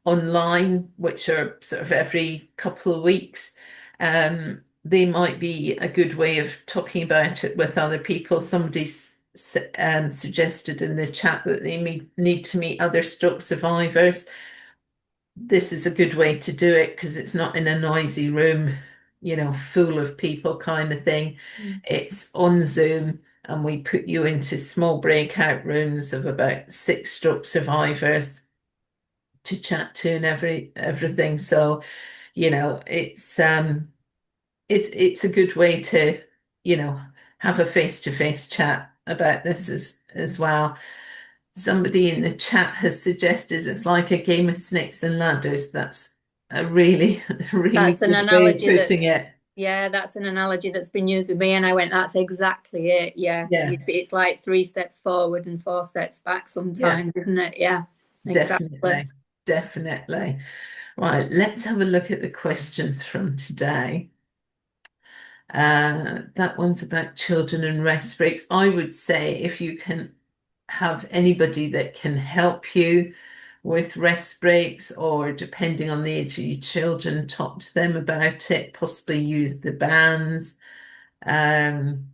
online, which are sort of every couple of weeks. They might be a good way of talking about it with other people. Somebody's suggested in the chat that they need to meet other stroke survivors. This is a good way to do it because it's not in a noisy room, full of people kind of thing. It's on Zoom, and we put you into small breakout rooms of about 6 stroke survivors to chat to and everything. So, it's a good way to, you know, have a face-to-face chat about this as well. Somebody in the chat has suggested it's like a game of snakes and ladders. That's a really, really That's an good way of analogy putting that's it. Yeah, that's an analogy that's been used with me, and I went, that's exactly it. Yeah, Yeah, you see, it's like 3 steps forward and 4 steps back yeah, sometimes, isn't it? Yeah, exactly. definitely, definitely. Right, let's have a look at the questions from today. That one's about children and rest breaks. I would say if you can have anybody that can help you with rest breaks, or depending on the age of your children, talk to them about it, possibly use the bands. Um,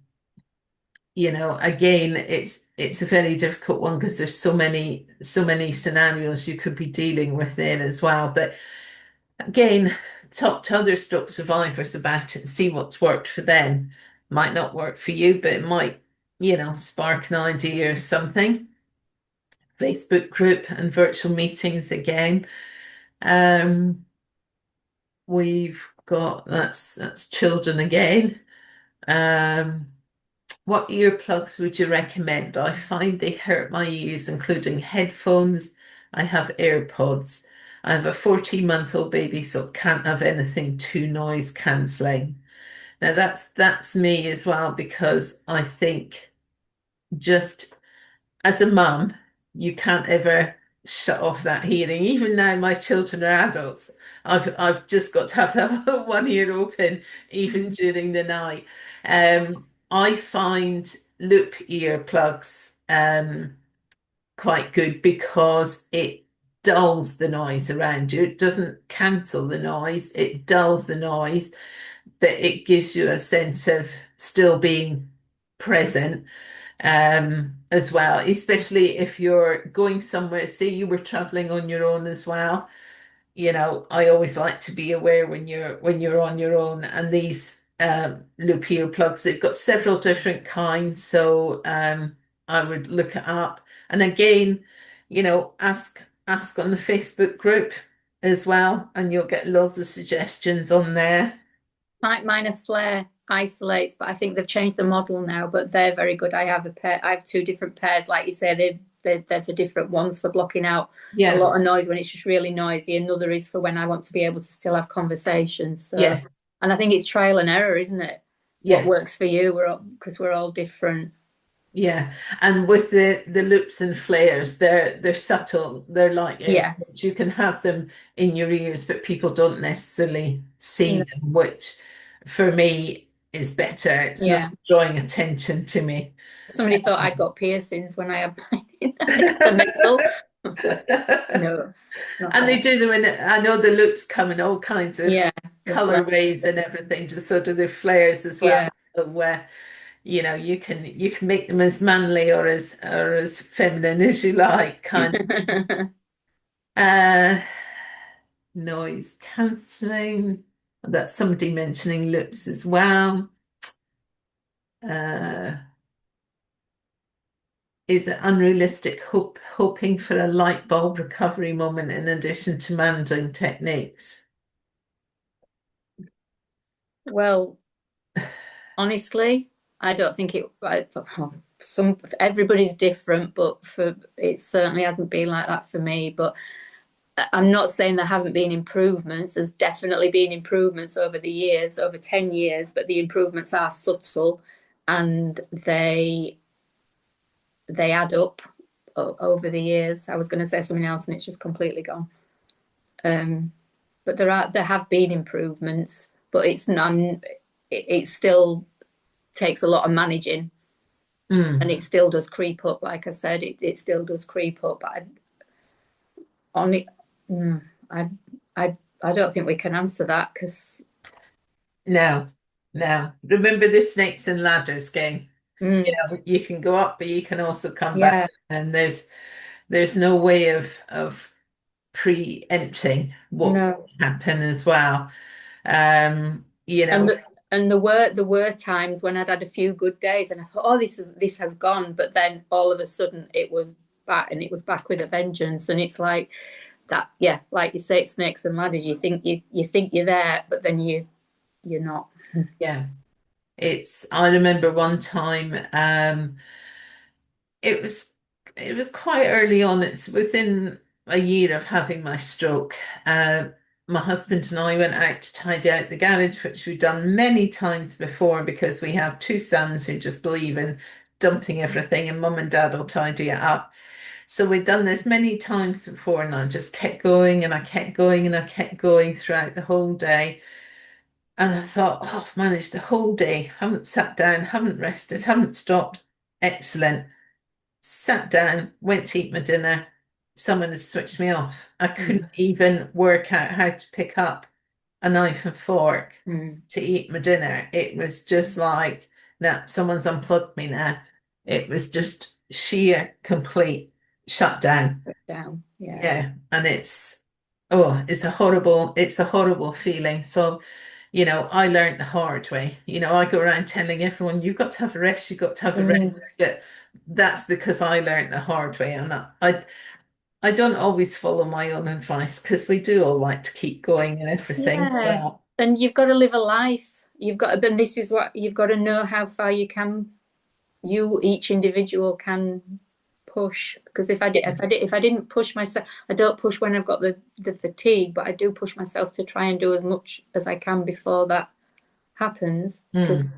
again, it's a very difficult one because there's so many scenarios you could be dealing with there as well. But again, talk to other stroke survivors about it and see what's worked for them. Might not work for you, but it might, spark an idea or something. Facebook group and virtual meetings again. Um, we've got that's children again. Um, what earplugs would you recommend? I find they hurt my ears, including headphones. I have AirPods. I have a 14-month-old baby, so can't have anything too noise cancelling. Now that's me as well, because I think just as a mum, you can't ever shut off that hearing. Even now, my children are adults. I've just got to have one ear open, even during the night. I find loop earplugs quite good because it dulls the noise around you. It doesn't cancel the noise, it dulls the noise, but it gives you a sense of still being present as well, especially if you're going somewhere. Say you were traveling on your own as well. I always like to be aware when you're on your own. And these loop earplugs, they've got several different kinds, so I would look it up. And again, ask on the Facebook group as well, and you'll get lots of suggestions on there. Mine are Flare isolates, but I think they've changed the model now. But they're very good. I have a pair. I have 2 different pairs, like you say. They're the different ones for blocking out a Yeah, lot of noise when it's just really noisy. Another is for when I want to be able to still have conversations. So, yeah, and I think it's trial and error, isn't it? What yeah. works for you? Because we're all different. Yeah, and with the loops and flares, they're subtle. They're like Yeah. AirPods. You can have them in your ears, but people don't necessarily see No, them, which for me is better. It's not yeah. drawing attention to me. Somebody thought I'd got piercings when I had mine in the middle. No, not And they that. do them in, I know the loops come in all kinds of Yeah, the flat. colorways and everything, just sort of the flares as well. Yeah. So, you can make them as manly or as feminine as you like, kind of. Noise cancelling. That's somebody mentioning loops as well. Uh, is it unrealistic hoping for a light bulb recovery moment in addition to managing techniques? Well, honestly, I don't think everybody's different, but for it certainly hasn't been like that for me. But I'm not saying there haven't been improvements. There's definitely been improvements over the years, over 10 years, but the improvements are subtle, and they add up over the years. I was going to say something else and it's just completely gone. But there have been improvements, but it still takes a lot of managing. Mm. and it still does creep up. Like I said, it still does creep up. But only, I, I don't think we can answer that because, No, no. Remember the snakes and ladders game? mm, You can go up, but you can also come back, yeah, and there's no way of preempting what's going no. to happen as well. Um, you And know, there were times when I'd had a few good days, and I thought, oh, this has gone, but then all of a sudden it was back, and it was back with a vengeance. And it's like that, yeah, like you say, it's snakes and ladders. You think you're there, but then you're not. yeah. I remember one time, it was it was quite early on. It's within a year of having my stroke. Uh, my husband and I went out to tidy out the garage, which we've done many times before because we have two sons who just believe in dumping everything and mum and dad will tidy it up. So we'd done this many times before, and I just kept going and I kept going and I kept going throughout the whole day. And I thought, oh, I've managed the whole day, haven't sat down, haven't rested, haven't stopped. Excellent. Sat down, went to eat my dinner. Someone had switched me off. I couldn't Mm, even work out how to pick up a knife and fork mm, to eat my dinner. It was just like, now someone's unplugged me now. It was just sheer, complete shutdown. down, yeah. Yeah. And it's a horrible feeling. So, I learned the hard way. I go around telling everyone, you've got to have a rest, you've got to have a rest. Mm, Yeah, that's because I learned the hard way. And I don't always follow my own advice because we do all like to keep going and everything. yeah. But And you've got to live a life. And this is what you've got to know how far each individual can push. Because if I didn't push myself, I don't push when I've got the fatigue, but I do push myself to try and do as much as I can before that happens. mm, Because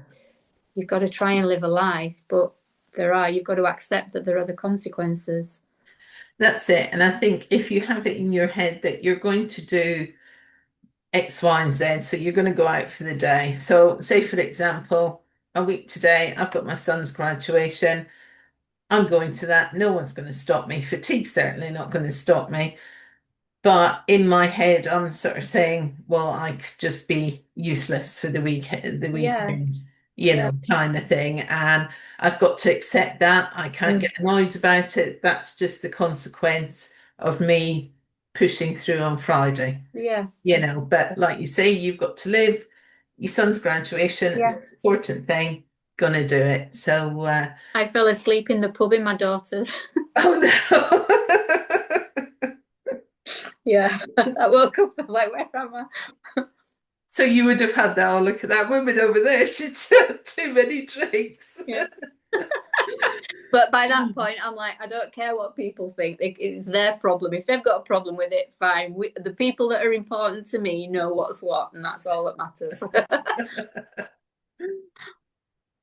you've got to try and live a life, but you've got to accept that there are the consequences. that's it. And I think if you have it in your head that you're going to do X, Y, and Z, so you're going to go out for the day. So, say for example, a week today, I've got my son's graduation. I'm going to that. No one's going to stop me. Fatigue's certainly not going to stop me. But in my head, I'm sort of saying, well, I could just be useless for the Yeah, weekend, yeah. kind of thing. And I've got to accept that. I can't Mm, get annoyed about it. That's just the consequence of me pushing through on Friday, yeah, But like you say, you've got to live. Your son's graduation, it's yeah. an important thing. Gonna do it. So, I fell asleep in the pub in my daughter's. oh no. Yeah, I woke up. I'm like, where am I? So you would have had that, oh, look at that woman over there. She's had too many drinks. Yeah. But by that point, I'm like, I don't care what people think. It's their problem. If they've got a problem with it, fine. The people that are important to me know what's what, and that's all that matters.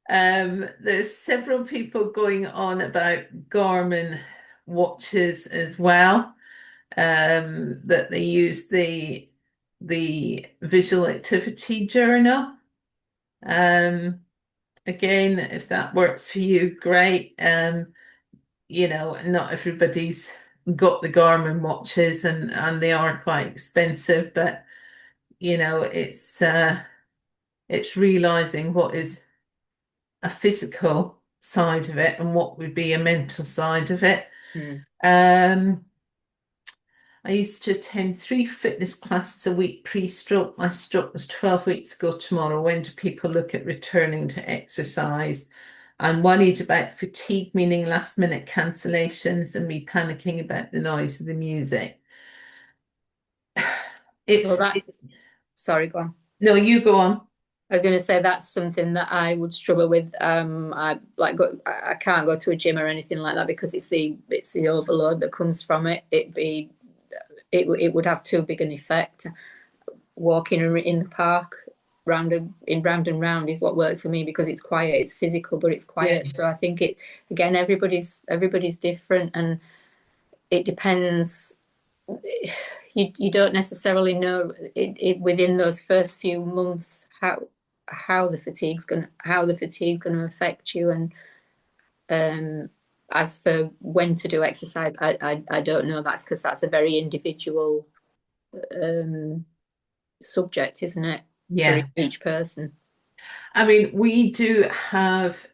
There's several people going on about Garmin watches as well. That they use the visual activity journal. Again, if that works for you, great. Not everybody's got the Garmin watches and they are quite expensive, but it's realizing what is a physical side of it and what would be a mental side of it. Mm. Um, I used to attend 3 fitness classes a week pre-stroke. My stroke was 12 weeks ago tomorrow. When do people look at returning to exercise? I'm worried about fatigue, meaning last minute cancellations, and me panicking about the noise of the music. Well, It's, that, it's sorry, go on. no, you go on. I was going to say that's something that I would struggle with. I can't go to a gym or anything like that because it's the overload that comes from it. It would have too big an effect. Walking in the park round and round is what works for me because it's quiet, it's physical, but it's Yeah. quiet. So I think it again, everybody's different, and it depends. You don't necessarily know within those first few months how the fatigue's going to affect you, and As for when to do exercise, I don't know. That's because that's a very individual subject, isn't it, for Yeah. each person? I mean, we do have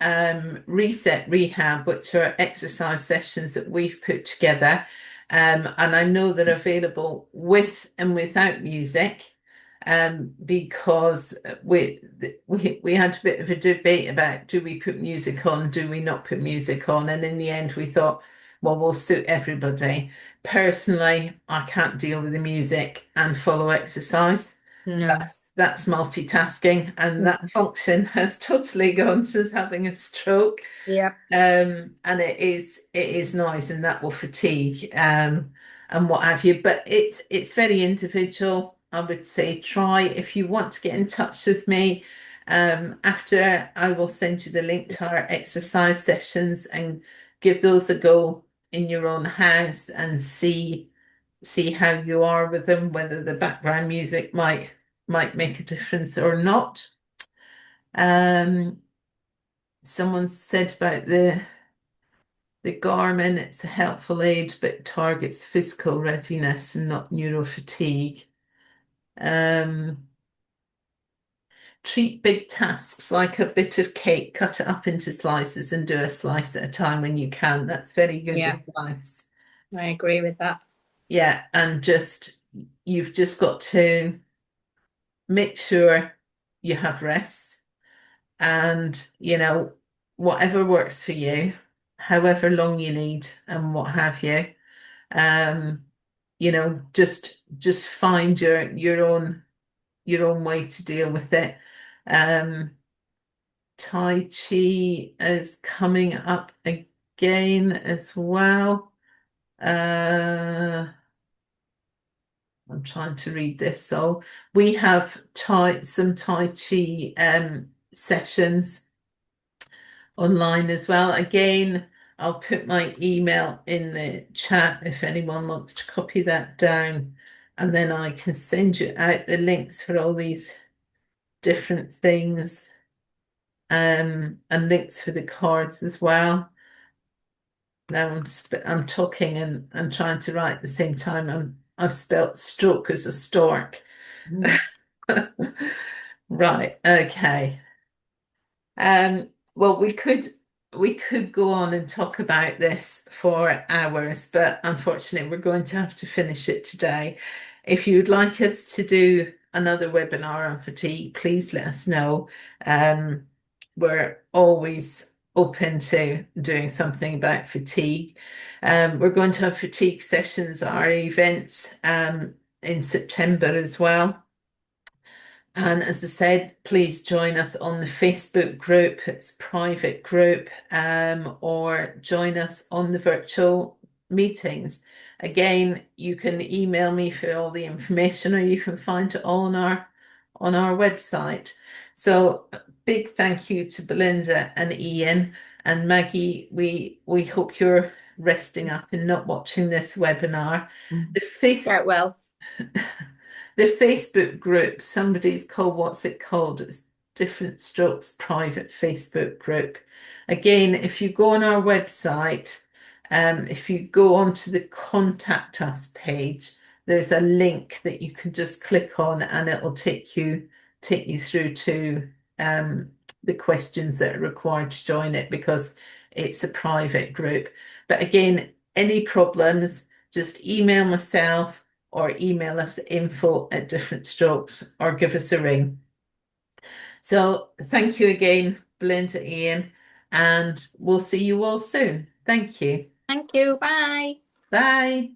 Reset Rehab, which are exercise sessions that we've put together. And I know they're available with and without music, because we had a bit of a debate about, do we put music on, do we not put music on? And in the end, we thought, well, we'll suit everybody. Personally, I can't deal with the music and follow exercise. No. That's multitasking, and that Mhm. function has totally gone since having a stroke. Yeah. And it is noise, and that will fatigue, and what have you. But it's very individual. I would say try if you want to get in touch with me. After I will send you the link to our exercise sessions and give those a go in your own house and see how you are with them, whether the background music might make a difference or not. Um, Someone said about the Garmin, it's a helpful aid, but targets physical readiness and not neuro-fatigue. Um, Treat big tasks like a bit of cake, cut it up into slices and do a slice at a time when you can. That's very good Yeah, advice. I agree with that. Yeah, and you've just got to make sure you have rest and, whatever works for you, however long you need and what have you. Um, just find your own way to deal with it. Um, Tai Chi is coming up again as well. I'm trying to read this. So we have some Tai Chi sessions online as well. Again, I'll put my email in the chat if anyone wants to copy that down, and then I can send you out the links for all these different things, and links for the cards as well. Now I'm talking and trying to write at the same time. I've spelt stroke as a stork. Mhm. Right, okay. Well, we could go on and talk about this for hours, but unfortunately, we're going to have to finish it today. If you'd like us to do another webinar on fatigue, please let us know. Um, we're always open to doing something about fatigue. We're going to have fatigue sessions at our events in September as well. And as I said, please join us on the Facebook group. It's a private group, or join us on the virtual meetings. Again, you can email me for all the information, or you can find it all on our website. So big thank you to Belinda and Ian and Maggie. We hope you're resting up and not watching this webinar. The face Quite well. the Facebook group, somebody's called, what's it called? It's Different Strokes Private Facebook group. Again, if you go on our website, if you go onto the Contact Us page, there's a link that you can just click on and it will take you through to the questions that are required to join it, because it's a private group. But again, any problems, just email myself or email us at info@differentstrokes or give us a ring. So thank you again, Belinda, Ian, and we'll see you all soon. Thank you. Thank you. Bye. Bye.